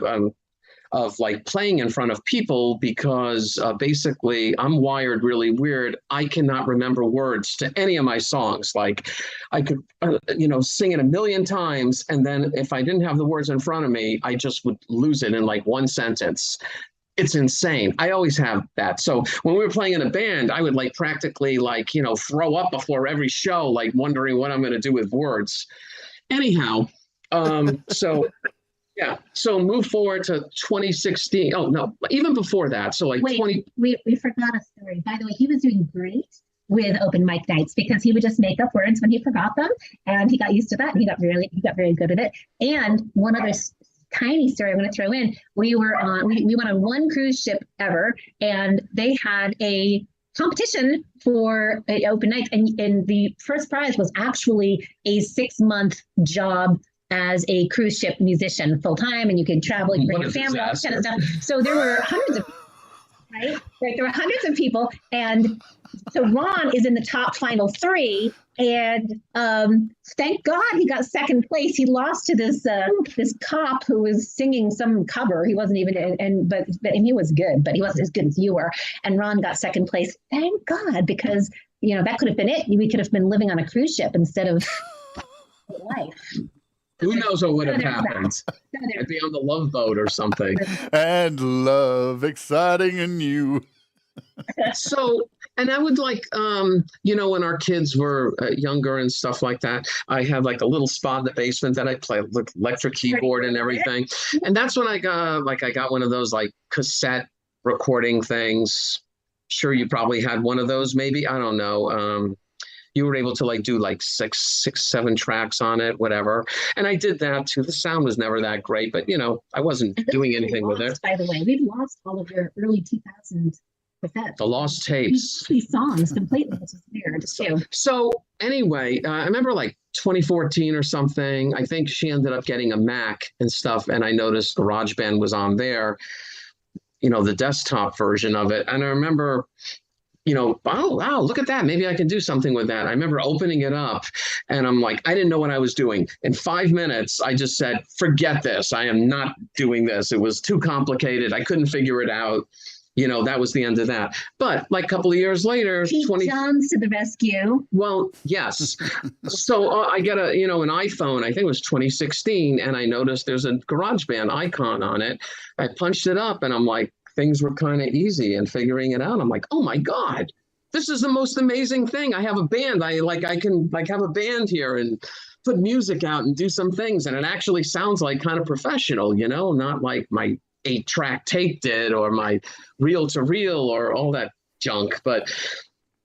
of like playing in front of people because basically I'm wired really weird. I cannot remember words to any of my songs. Like I could, sing it a million times. And then if I didn't have the words in front of me, I just would lose it in like one sentence. It's insane. I always have that. So when we were playing in a band, I would like practically throw up before every show, like wondering what I'm going to do with words. Anyhow, so yeah. So move forward to 2016. Oh, no, even before that. So like Wait, 20. we forgot a story. By the way, he was doing great with open mic nights because he would just make up words when he forgot them, and he got used to that. And he got very good at it. And one other tiny story I'm going to throw in: we went on one cruise ship ever, and they had a competition for open nights, and the first prize was actually a 6-month job as a cruise ship musician full time, and you could travel, you bring your family, all that kind of stuff. So there were hundreds of, right? Like there were hundreds of people, and so Ron is in the top final 3, and thank God he got second place. He lost to this cop who was singing some cover. He wasn't even, but he was good, but he wasn't as good as you were. And Ron got second place. Thank God, because that could have been it. We could have been living on a cruise ship instead of life. Who knows what would have happened? I'd be on the Love Boat or something. And love, exciting and new. So, and I would like, when our kids were younger and stuff like that, I had like a little spot in the basement that I play with electric keyboard and everything. And that's when I got one of those like cassette recording things. Sure, you probably had one of those, maybe. I don't know. You were able to like do like 6, 7 tracks on it, whatever. And I did that too. The sound was never that great, but I wasn't doing anything with it. By the way, we've lost all of your early 2000s cassettes. The lost tapes. These songs completely, which is weird too. So anyway, I remember like 2014 or something, I think she ended up getting a Mac and stuff. And I noticed GarageBand was on there, the desktop version of it. And I remember, oh, wow, look at that. Maybe I can do something with that. I remember opening it up and I'm like, I didn't know what I was doing. In 5 minutes, I just said, forget this. I am not doing this. It was too complicated. I couldn't figure it out. That was the end of that. But like a couple of years later, Pete Jones to the rescue. Well, yes. So I get an iPhone, I think it was 2016, and I noticed there's a GarageBand icon on it. I punched it up and I'm like, things were kind of easy and figuring it out. I'm like, oh my God, this is the most amazing thing. I have a band. I can have a band here and put music out and do some things. And it actually sounds like kind of professional, not like my 8-track tape did or my reel-to-reel or all that junk.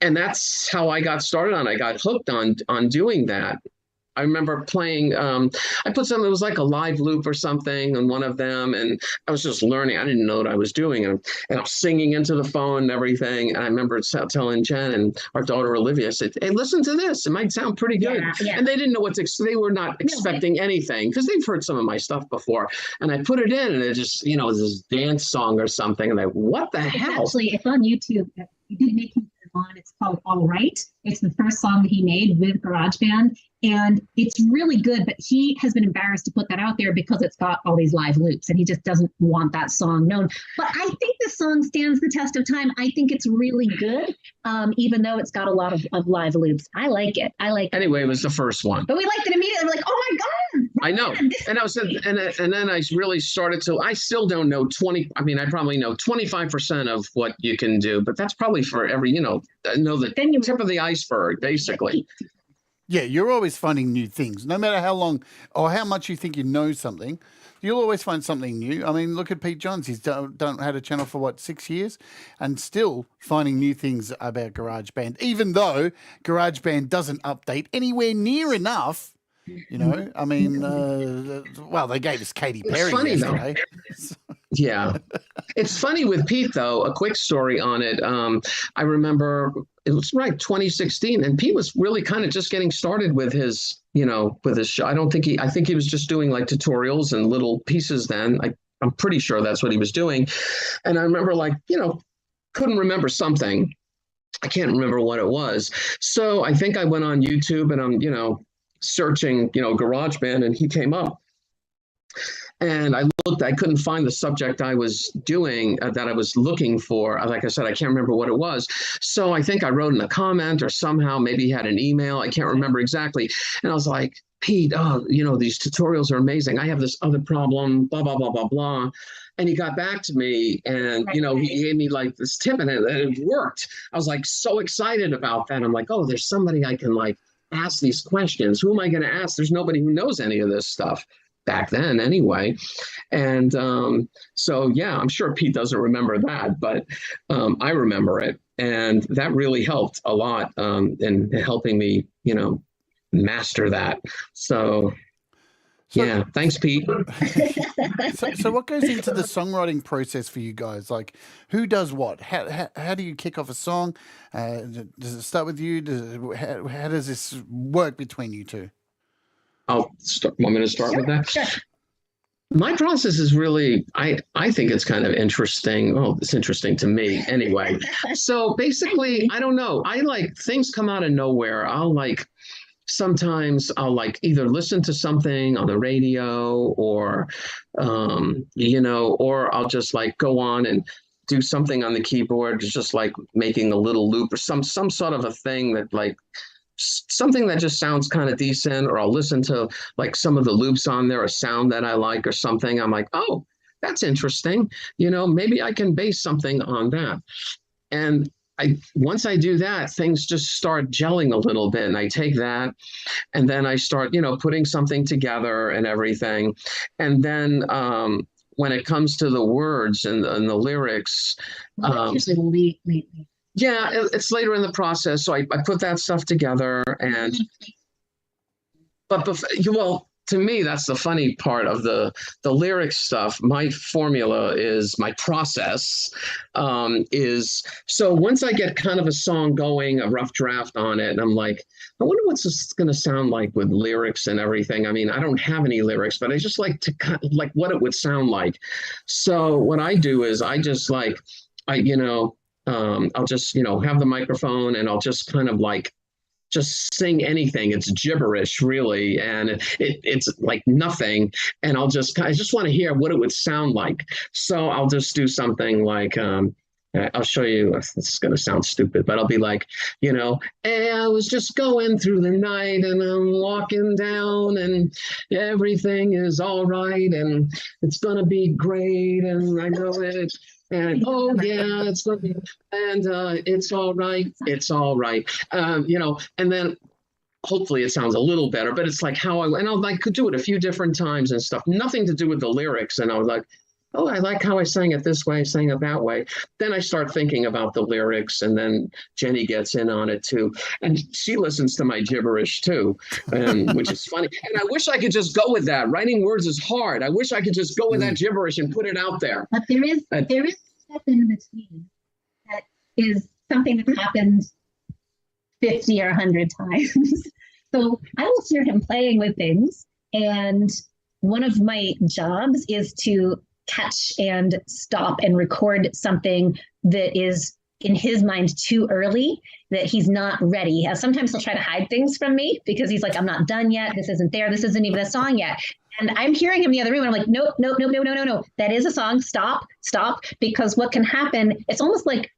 And that's how I got started on. I got hooked on doing that. I remember playing, I put something that was like a live loop or something on one of them, and I was just learning. I didn't know what I was doing, and I was singing into the phone and everything. And I remember telling Jen and our daughter Olivia, I said, hey, listen to this. It might sound pretty good. Yeah. And they didn't know what to, they were not expecting anything because they've heard some of my stuff before. And I put it in, and it just, this dance song or something. And what the hell? Actually, it's on YouTube. You did make him on. It's called All Right. It's the first song that he made with GarageBand, and it's really good, but he has been embarrassed to put that out there because it's got all these live loops, and he just doesn't want that song known. But I think the song stands the test of time. I think it's really good, even though it's got a lot of live loops. I like it. Anyway, it was the first one. But we liked it immediately. I'm like, oh my God, I know. And I was, and then I really started to, I still don't know 20, I mean, I probably know 25% of what you can do, but that's probably for every, I know the Then you- tip of the iceberg, basically. Yeah, you're always finding new things. No matter how long or how much you think you know something, you'll always find something new. I mean, look at Pete Johns. He's done had a channel for, what, 6 years? And still finding new things about GarageBand, even though GarageBand doesn't update anywhere near enough. I mean, well, they gave us Katy Perry funny, though. yesterday. Yeah. It's funny with Pete, though, a quick story on it. I remember it was 2016, and Pete was really kind of just getting started with his, with his show. I think he was just doing like tutorials and little pieces then. I'm pretty sure that's what he was doing. And I remember couldn't remember something. I can't remember what it was. So I think I went on YouTube and I'm, searching, GarageBand, and he came up. And I couldn't find the subject I was doing that I was looking for. Like I said, I can't remember what it was. So I think I wrote in a comment or somehow maybe he had an email. I can't remember exactly. And I was like, Pete, these tutorials are amazing. I have this other problem, blah, blah, blah, blah, blah. And he got back to me and, he gave me like this tip and it worked. I was like so excited about that. I'm like, oh, there's somebody I can ask these questions. Who am I going to ask? There's nobody who knows any of this stuff back then anyway. And so, yeah, I'm sure Pete doesn't remember that, but I remember it. And that really helped a lot in helping me, master that. So yeah, thanks, Pete. So what goes into the songwriting process for you guys? Like, who does what? How do you kick off a song? Does it start with you? How does this work between you two? Want me to start with that? Sure. My process is really, I think it's kind of interesting. Well, it's interesting to me anyway. So basically, I don't know. Things come out of nowhere. Sometimes I'll either listen to something on the radio or, or I'll just go on and do something on the keyboard, just making a little loop or some sort of a thing that something that just sounds kind of decent, or I'll listen to some of the loops on there, a sound that I like or something. I'm like, oh, that's interesting. Maybe I can base something on that. And once I do that, things just start gelling a little bit, and I take that and then I start, putting something together and everything. And then when it comes to the words and the lyrics, Usually yeah, it's later in the process. So I put that stuff together to me, that's the funny part of the lyrics stuff. My formula is my process is, so once I get kind of a song going, a rough draft on it, and I'm like, I wonder what's this going to sound like with lyrics and everything. I mean, I don't have any lyrics, but I just like to kind of what it would sound like. So what I do is I just I'll just, have the microphone and I'll just kind of just sing anything. It's gibberish, really, and it's nothing. And I just want to hear what it would sound like. So I'll just do something I'll show you. This is going to sound stupid, but I'll be hey, I was just going through the night and I'm walking down and everything is all right and it's going to be great and I know it. And oh yeah, it's going to be, and it's all right. It's all right. And then hopefully it sounds a little better, but it's I could do it a few different times and stuff, nothing to do with the lyrics. And I was like, oh, I like how I sang it this way, sang it that way. Then I start thinking about the lyrics, and then Jenny gets in on it too. And she listens to my gibberish too, which is funny. And I wish I could just go with that. Writing words is hard. I wish I could just go with that gibberish and put it out there. But there is stuff in between that is something that happens 50 or 100 times. So I will hear him playing with things, and one of my jobs is to catch and stop and record something that is in his mind too early, that he's not ready. Sometimes he'll try to hide things from me because he's like, I'm not done yet. This isn't there. This isn't even a song yet. And I'm hearing him in the other room and I'm like, nope. That is a song. Stop. Because what can happen, it's almost like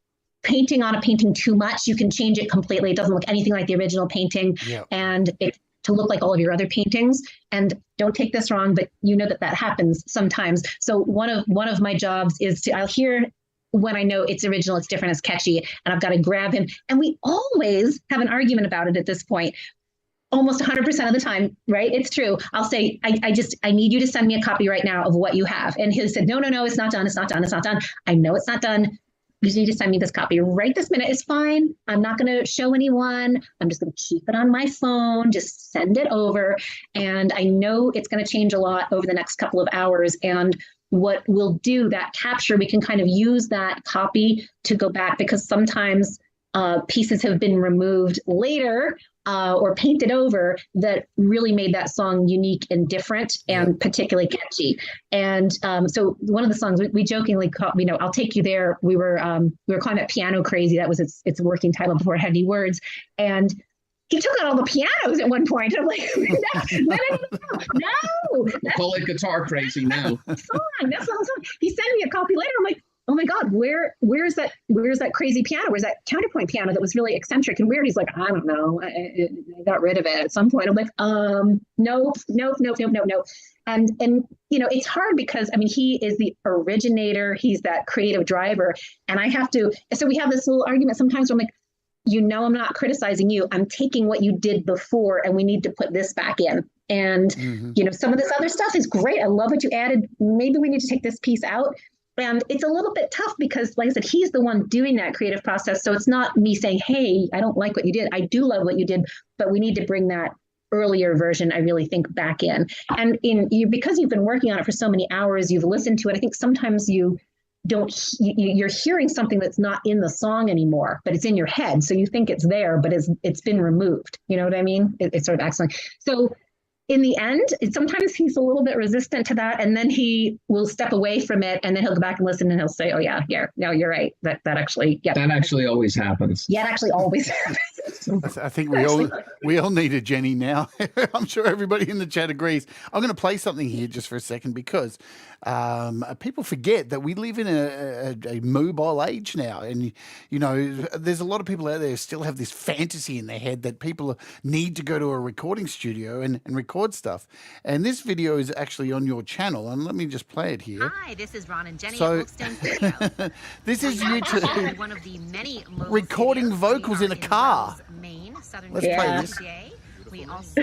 painting on a painting too much. You can change it completely. It doesn't look anything like the original painting. Yep. And it to look like all of your other paintings. And don't take this wrong, but you know that happens sometimes. So one of my jobs is I'll hear when I know it's original, it's different, it's catchy, and I've got to grab him. And we always have an argument about it at this point. Almost 100% of the time, right? It's true. I'll say, I need you to send me a copy right now of what you have. And he said, no, it's not done. It's not done. It's not done. I know it's not done. You need to send me this copy right this minute. It's fine. I'm not going to show anyone. I'm just going to keep it on my phone. Just send it over. And I know it's going to change a lot over the next couple of hours. And what we'll do, that capture, we can kind of use that copy to go back, because sometimes pieces have been removed later or painted over that really made that song unique and different and particularly catchy. And so one of the songs we jokingly called, I'll Take You There. We were calling it Piano Crazy. That was its working title before it had any words. And he took out all the pianos at one point. I'm like, no. Call it Guitar Crazy now. That's the whole song. He sent me a copy later. I'm like, oh my God, where's that crazy piano? Where's that counterpoint piano that was really eccentric and weird? He's like, I don't know. I got rid of it at some point. I'm like, nope. And it's hard because, he is the originator. He's that creative driver. And so we have this little argument sometimes where I'm like, I'm not criticizing you. I'm taking what you did before and we need to put this back in. And, some of this other stuff is great. I love what you added. Maybe we need to take this piece out. And it's a little bit tough because, like I said, he's the one doing that creative process. So it's not me saying, hey, I don't like what you did. I do love what you did, but we need to bring that earlier version, I really think, back in. And because you've been working on it for so many hours, you've listened to it. I think sometimes you're hearing something that's not in the song anymore, but it's in your head. So you think it's there, but it's been removed. You know what I mean? It's sort of excellent. So in the end, sometimes he's a little bit resistant to that, and then he will step away from it, and then he'll go back and listen, and he'll say, "Oh yeah, no, you're right. That actually, yeah, that actually always happens. Yeah, it actually always happens." I think we all need a Jenny now. I'm sure everybody in the chat agrees. I'm going to play something here just for a second because people forget that we live in a mobile age now, and there's a lot of people out there who still have this fantasy in their head that people need to go to a recording studio and record stuff. And this video is actually on your channel, and let me just play it here. Hi, this is Ron and Jenny at So Wolfestone Studio. this is you One of the many mobile recording studios. vocals We in a are car. Wells, Maine, southern Let's play New this. Jersey. We also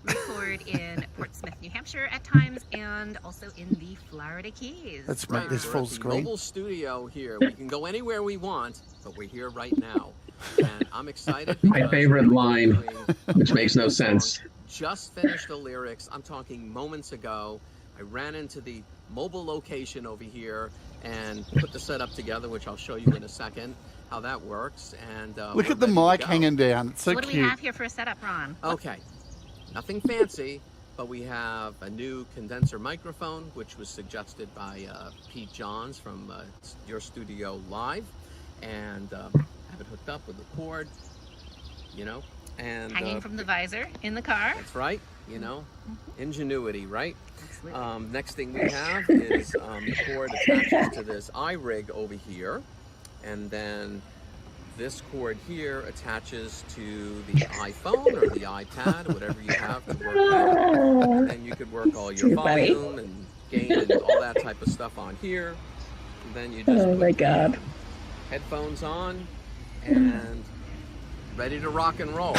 record in Portsmouth, New Hampshire at times, and also in the Florida Keys. Let's make this We're full at the screen. Mobile studio here. We can go anywhere we want, but we're here right now. And I'm excited. My because favorite we're line, doing which makes no a song. sense. Just finished the lyrics. I'm talking moments ago. I ran into the mobile location over here and put the setup together, which I'll show you in a second how that works. And Look we're at the ready to mic go. hanging down. It's so What do we cute. have here for a setup, Ron? Okay, nothing fancy, but we have a new condenser microphone, which was suggested by Pete Johns from Your Studio Live, and have it hooked up with the cord, and Hanging from the visor in the car. that's right, ingenuity, right? Absolutely. Next thing we have is the cord attaches to this iRig over here, and then this cord here attaches to the iPhone or the iPad, whatever you have to work with. And then you could work all your Too funny. volume and gain and all that type of stuff on here. And then you just Oh put my the God. headphones on and ready to rock and roll.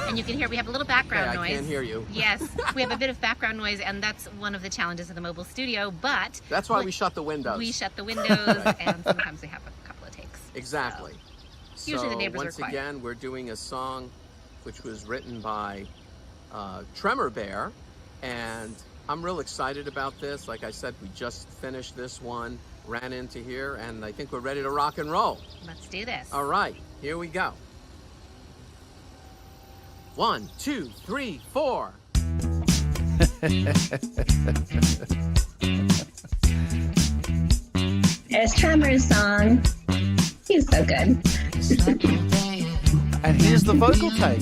And you can hear we have a little Okay, background I noise. can't hear you. Yes, we have a bit of background noise, and that's one of the challenges of the mobile studio. But That's why we shut the windows. we shut the windows, and sometimes we have a couple of takes. Exactly. Usually the So neighbors are once quiet. again, we're doing a song which was written by Tremor Bear, and I'm real excited about this. Like I said, we just finished this one, ran into here, and I think we're ready to rock and roll. Let's do this. All right, here we go. 1, 2, 3, 4. There's Tremor's song. He's so good. And here's the vocal take.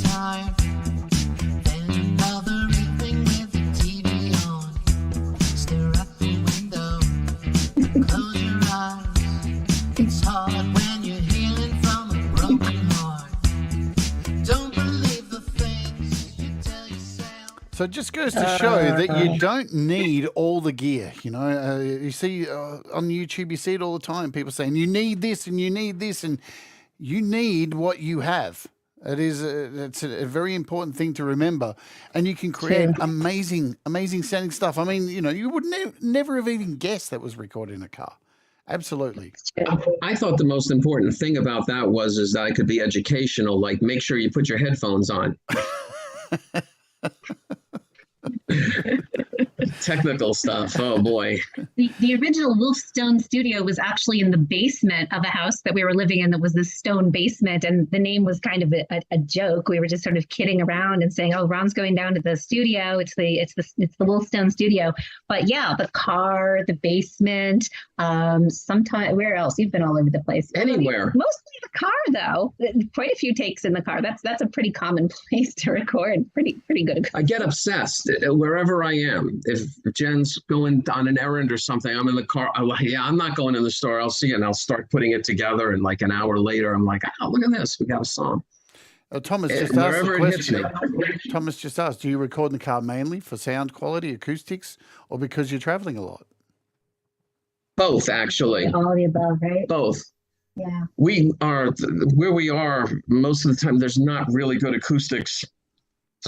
It's hard when you're healing from a broken heart. Don't believe the things you tell yourself. So it just goes to show that you don't need all the gear. You know, you see on YouTube, you see it all the time. People saying you need this and you need this, and you need what you have. It's a very important thing to remember, and you can create amazing sounding stuff. I mean, you know, you would never have even guessed that was recorded in a car. Absolutely. I thought the most important thing about that is that I could be educational. Like, make sure you put your headphones on. Technical stuff. Oh boy. The original Wolfestone Studio was actually in the basement of a house that we were living in that was this stone basement, and the name was kind of a joke. We were just sort of kidding around and saying, "Oh, Ron's going down to the studio. It's the Wolfestone Studio." But yeah, the car, the basement, sometime where else? You've been all over the place. Anywhere. Mostly the car, though. Quite a few takes in the car. That's a pretty common place to record. Pretty good. I get obsessed wherever I am. If Jen's going on an errand or something, I'm in the car. I'm like, yeah, I'm not going in the store. I'll see it, and I'll start putting it together. And like an hour later, I'm like, oh, look at this. We got a song. Thomas just asked a question. Thomas just asked, do you record in the car mainly for sound quality, acoustics, or because you're traveling a lot? Both, actually. All the above, right? Both. Yeah. We are where we are most of the time. There's not really good acoustics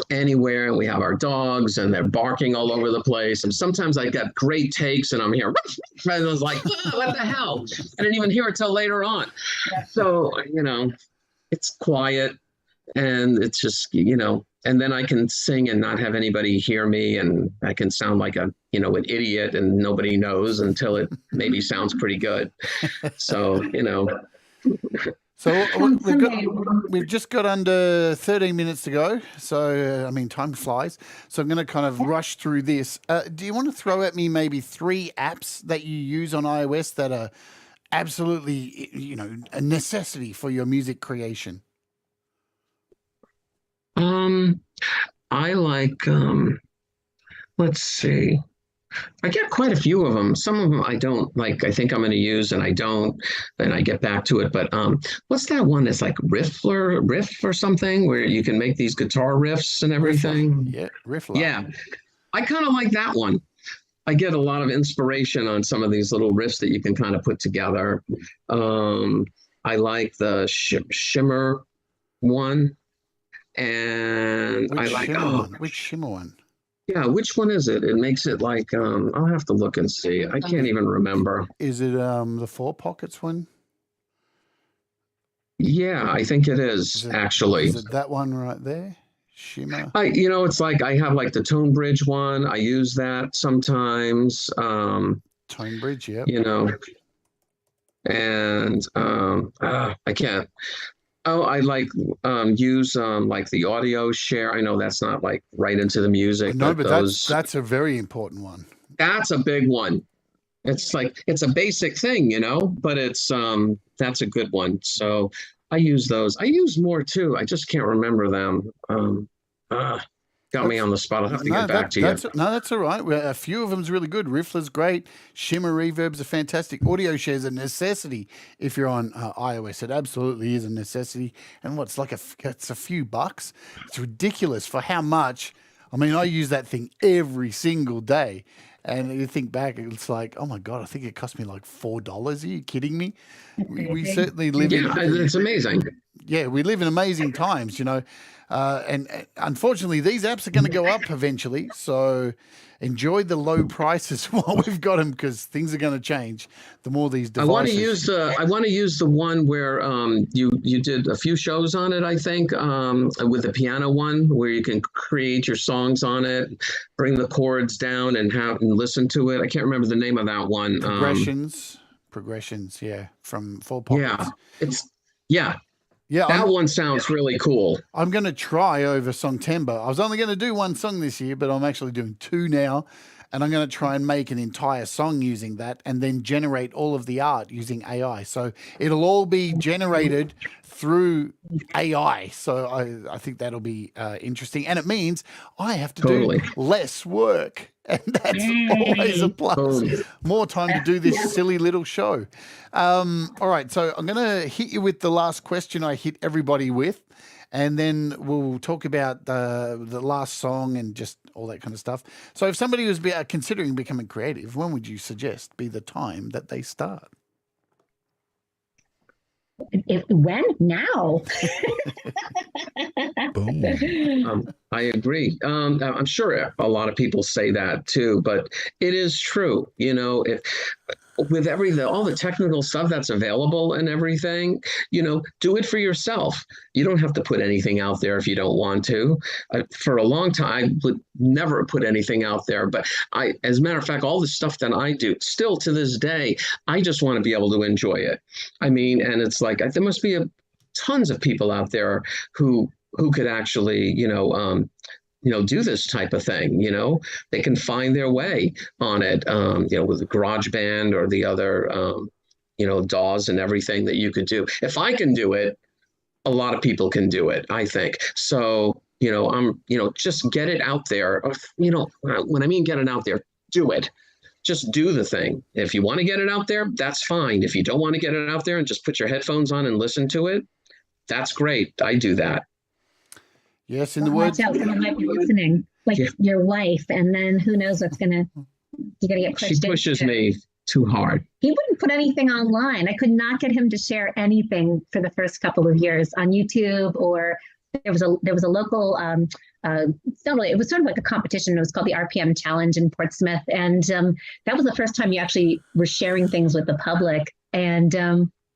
anywhere, and we have our dogs and they're barking all over the place, and sometimes I got great takes and I'm here and I was like, oh, what the hell, I didn't even hear it till later on. So, you know, it's quiet and it's just, you know, and then I can sing and not have anybody hear me, and I can sound like an idiot and nobody knows until it maybe sounds pretty good. So, you know. So we've just got under 13 minutes to go. So, I mean, time flies. So I'm going to kind of rush through this. Do you want to throw at me maybe 3 apps that you use on iOS that are absolutely, you know, a necessity for your music creation? I like, let's see. I get quite a few of them. Some of them I don't like. I think I'm going to use, and I don't. Then I get back to it. But what's that one? That's like riff or something, where you can make these guitar riffs and everything. Yeah, Riffler. Yeah, I kind of like that one. I get a lot of inspiration on some of these little riffs that you can kind of put together. I like the Shimmer one, and which Shimmer one? Yeah, which one is it? It makes it like, I'll have to look and see. I can't even remember. Is it the 4 Pockets one? Yeah, I think it is actually. Is it that one right there? Shimmer? It's like I have like the Tone Bridge one. I use that sometimes. Tone Bridge, yeah. You know, and I can't. Oh, I like use like the audio share. I know that's not like right into the music. No, but that's a very important one. That's a big one. It's like it's a basic thing, you know, but it's that's a good one. So I use those. I use more too. I just can't remember them. Got me on the spot. I'll have to get back to you. No, that's all right. A few of them's really good. Riffler's great. Shimmer reverbs are fantastic. Audio share is a necessity if you're on iOS. It absolutely is a necessity. And it's a few bucks. It's ridiculous for how much. I mean, I use that thing every single day. And you think back, it's like, oh my God, I think it cost me like $4. Are you kidding me? We certainly live in. It's amazing. Yeah, we live in amazing times, you know. And unfortunately, these apps are going to go up eventually. So enjoy the low prices while we've got them, because things are going to change the more these devices. I want to use the one where you did a few shows on it. I think with the piano one, where you can create your songs on it, bring the chords down, and listen to it. I can't remember the name of that one. Progressions. Yeah, from 4 Pockets. Yeah. Yeah, that one sounds really cool. I'm going to try over Songtember. I was only going to do 1 song this year, but I'm actually doing 2 now. And I'm going to try and make an entire song using that, and then generate all of the art using AI. So it'll all be generated through AI. So I think that'll be interesting. And it means I have to Totally. do less work. And that's always a plus. Totally. More time to do this silly little show. All right. So I'm going to hit you with the last question I hit everybody with. And then we'll talk about the last song and just all that kind of stuff. So if somebody was considering becoming creative, when would you suggest be the time that they start? When? Now. Boom. I agree. I'm sure a lot of people say that too, but it is true. You know, if with all the technical stuff that's available and everything, you know, do it for yourself. You don't have to put anything out there if you don't want to. For a long time, I would never put anything out there. But as a matter of fact, all the stuff that I do, still to this day, I just want to be able to enjoy it. I mean, and it's like there must be tons of people out there who could actually, do this type of thing. You know, they can find their way on it, with the GarageBand or the other, DAWs and everything that you could do. If I can do it, a lot of people can do it, I think. So, just get it out there. When I mean get it out there, do it. Just do the thing. If you want to get it out there, that's fine. If you don't want to get it out there and just put your headphones on and listen to it, that's great. I do that. Yes, in the words. Watch out, someone might be listening, like your wife, and then who knows what's you're gonna get pushed. She pushes me too hard. He wouldn't put anything online. I could not get him to share anything for the first couple of years on YouTube, or there was a local it was sort of like a competition. It was called the RPM Challenge in Portsmouth, and that was the first time you actually were sharing things with the public. And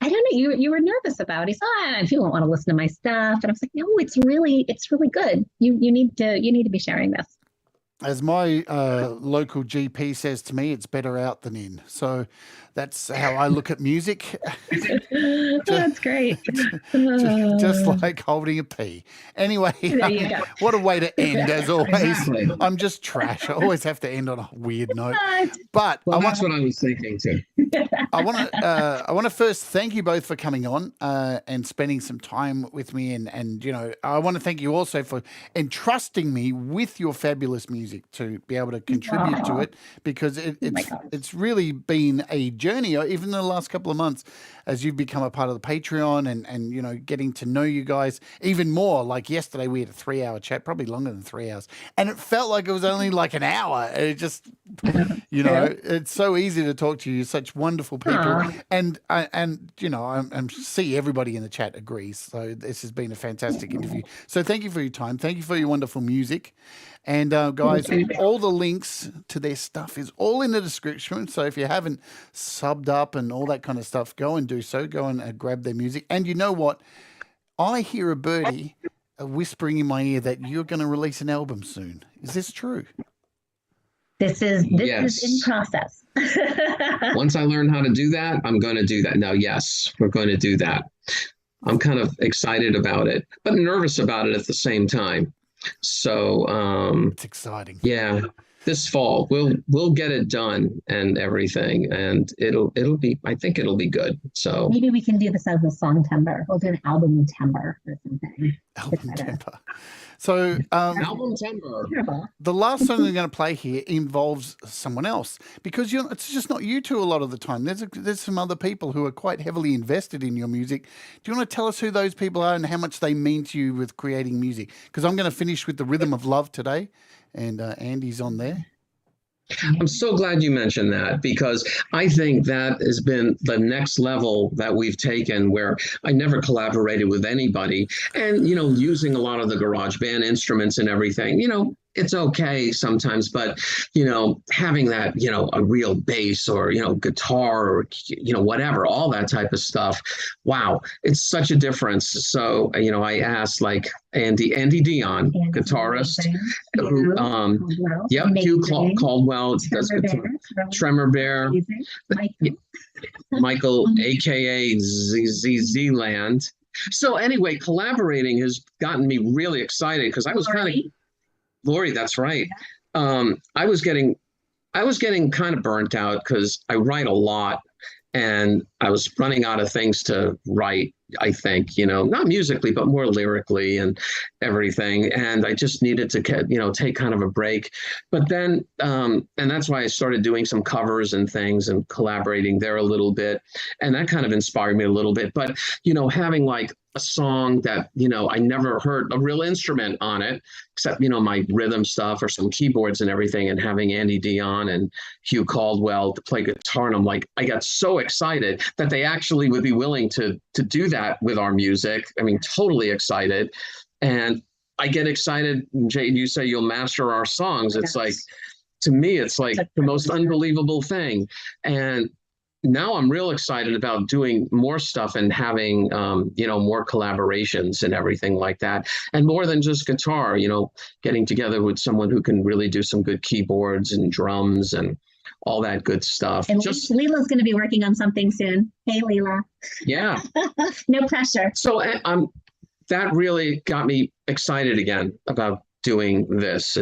I don't know, you were nervous about it. He said, people don't want to listen to my stuff. And I was like, no, it's really good. You need to be sharing this. As my local GP says to me, it's better out than in. So that's how I look at music. That's great. Just like holding a pee. Anyway, what a way to end, as always. Exactly. I'm just trash. I always have to end on a weird note. But that's what I was thinking too. I want to first thank you both for coming on and spending some time with me, and I want to thank you also for entrusting me with your fabulous music to be able to contribute to it, because it's really been a journey, even in the last couple of months, as you've become a part of the Patreon and getting to know you guys even more. Like yesterday, we had a 3-hour chat, probably longer than 3 hours, and it felt like it was only like an hour. It just, it's so easy to talk to you. You're such wonderful people, and I see everybody in the chat agrees. So this has been a fantastic interview. So thank you for your time. Thank you for your wonderful music. And guys, all the links to their stuff is all in the description. So if you haven't subbed up and all that kind of stuff, go and do so. Go and grab their music. And you know what? I hear a birdie whispering in my ear that you're going to release an album soon. Is this true? This is in process. Once I learn how to do that, I'm going to do that. Now, yes, we're going to do that. I'm kind of excited about it, but nervous about it at the same time. So it's exciting. Yeah, this fall we'll get it done and everything, and it'll be, I think it'll be good. So maybe we can do this as a song timber. We'll do an album timber or something. Album timber. So album timber. The last song I'm going to play here involves someone else, because it's just not you two a lot of the time. There's some other people who are quite heavily invested in your music. Do you want to tell us who those people are and how much they mean to you with creating music? Because I'm going to finish with The Rhythm of Love today, and Andy's on there. I'm so glad you mentioned that, because I think that has been the next level that we've taken, where I never collaborated with anybody, and, using a lot of the GarageBand instruments and everything, it's okay sometimes, but, having that, a real bass or, guitar or, whatever, all that type of stuff. Wow. It's such a difference. So, I asked like Andy Dion, guitarist, who, Hugh Caldwell, does guitar, Tremor Bear, Michael, AKA ZZ Land. So anyway, collaborating has gotten me really excited, because I was Lori, that's right. I was getting kind of burnt out, because I write a lot, and I was running out of things to write, I think, not musically, but more lyrically and everything. And I just needed to get, take kind of a break. But then, and that's why I started doing some covers and things and collaborating there a little bit. And that kind of inspired me a little bit. But, having like a song that, I never heard a real instrument on it, except, my rhythm stuff or some keyboards and everything, and having Andy Dion and Hugh Caldwell to play guitar. And I'm like, I got so excited that they actually would be willing to do that with our music. I mean, totally excited. And I get excited. Jade, you say you'll master our songs. It's like, to me, it's like the most unbelievable thing. And now I'm real excited about doing more stuff and having, more collaborations and everything like that. And more than just guitar, getting together with someone who can really do some good keyboards and drums and all that good stuff. And just Leela's going to be working on something soon. Hey, Leela. Yeah. No pressure. So that really got me excited again about doing this.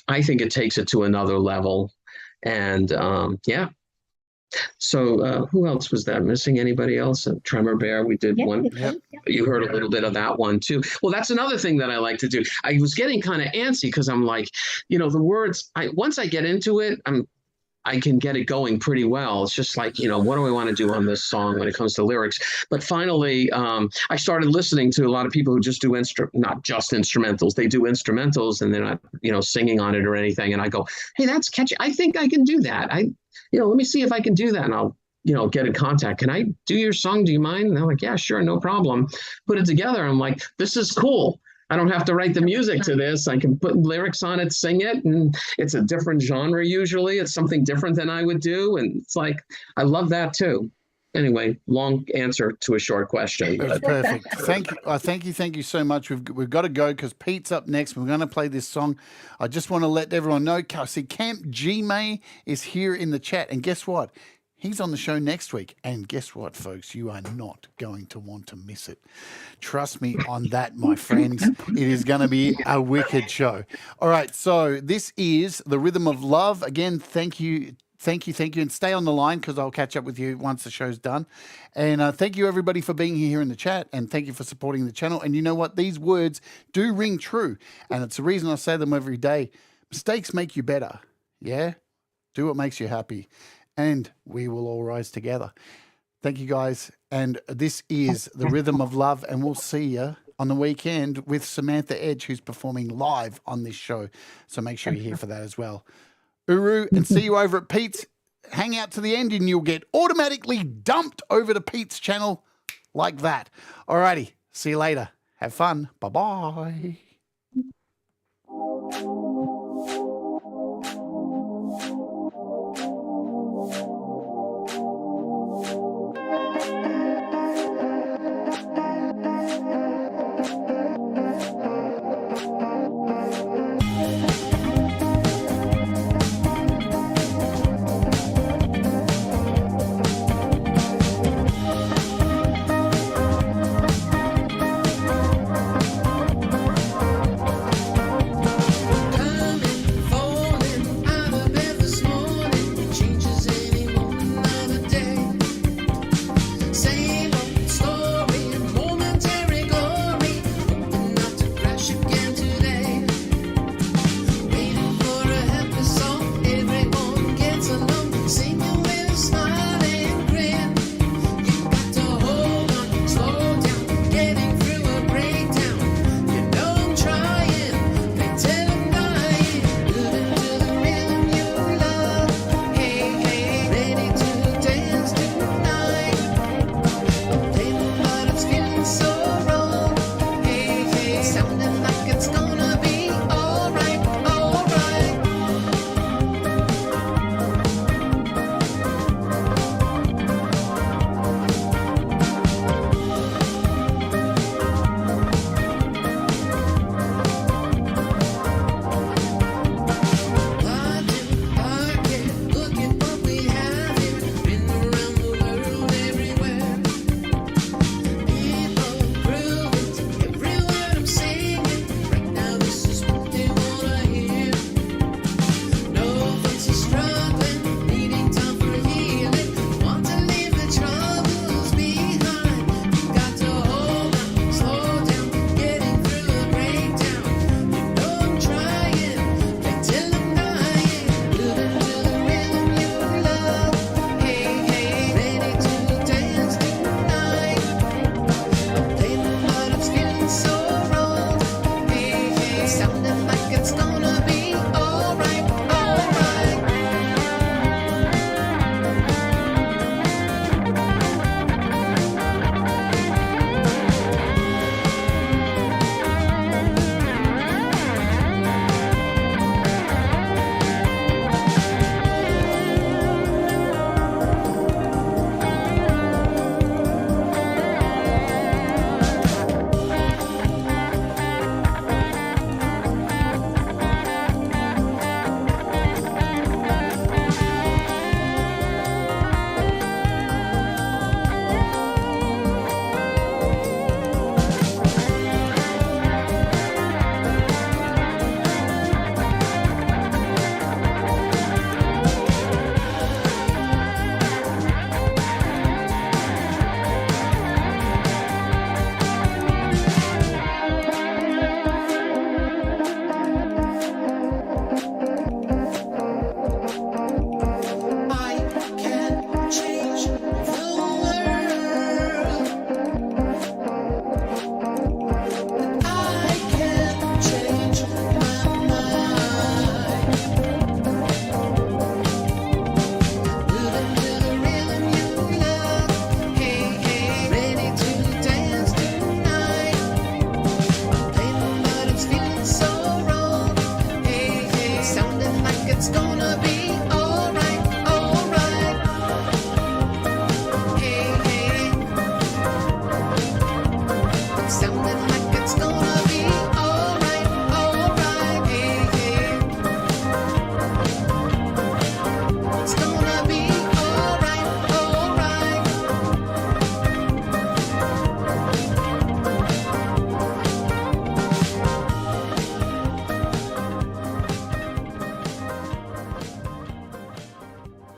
I think it takes it to another level. And yeah. So who else was that? Missing anybody else? Tremor Bear, we did one. Yep. You heard a little bit of that one too. Well, that's another thing that I like to do. I was getting kind of antsy because I'm like, the words, once I get into it, I can get it going pretty well. It's just like, what do I want to do on this song when it comes to lyrics? But finally, I started listening to a lot of people who just do not just instrumentals. They do instrumentals and they're not, singing on it or anything. And I go, hey, that's catchy. I think I can do that. Let me see if I can do that. And I'll, get in contact. Can I do your song? Do you mind? And they're like, yeah, sure. No problem. Put it together. I'm like, this is cool. I don't have to write the music to this. I can put lyrics on it, sing it, and it's a different genre usually. It's something different than I would do. And it's like, I love that too. Anyway, long answer to a short question. That's perfect. Thank you so much. We've got to go because Pete's up next. We're going to play this song. I just want to let everyone know. See, Camp G May is here in the chat, and guess what? He's on the show next week. And guess what, folks? You are not going to want to miss it. Trust me on that, my friends. It is going to be a wicked show. All right, so this is The Rhythm of Love. Again, thank you. And stay on the line because I'll catch up with you once the show's done. And thank you, everybody, for being here in the chat. And thank you for supporting the channel. And you know what? These words do ring true. And it's the reason I say them every day. Mistakes make you better. Yeah? Do what makes you happy. And we will all rise together. Thank you, guys. And this is The Rhythm of Love. And we'll see you on the weekend with Samantha Edge, who's performing live on this show. So make sure you're here for that as well. Uru, and see you over at Pete's. Hang out to the end and you'll get automatically dumped over to Pete's channel like that. Alrighty, see you later. Have fun. Bye-bye.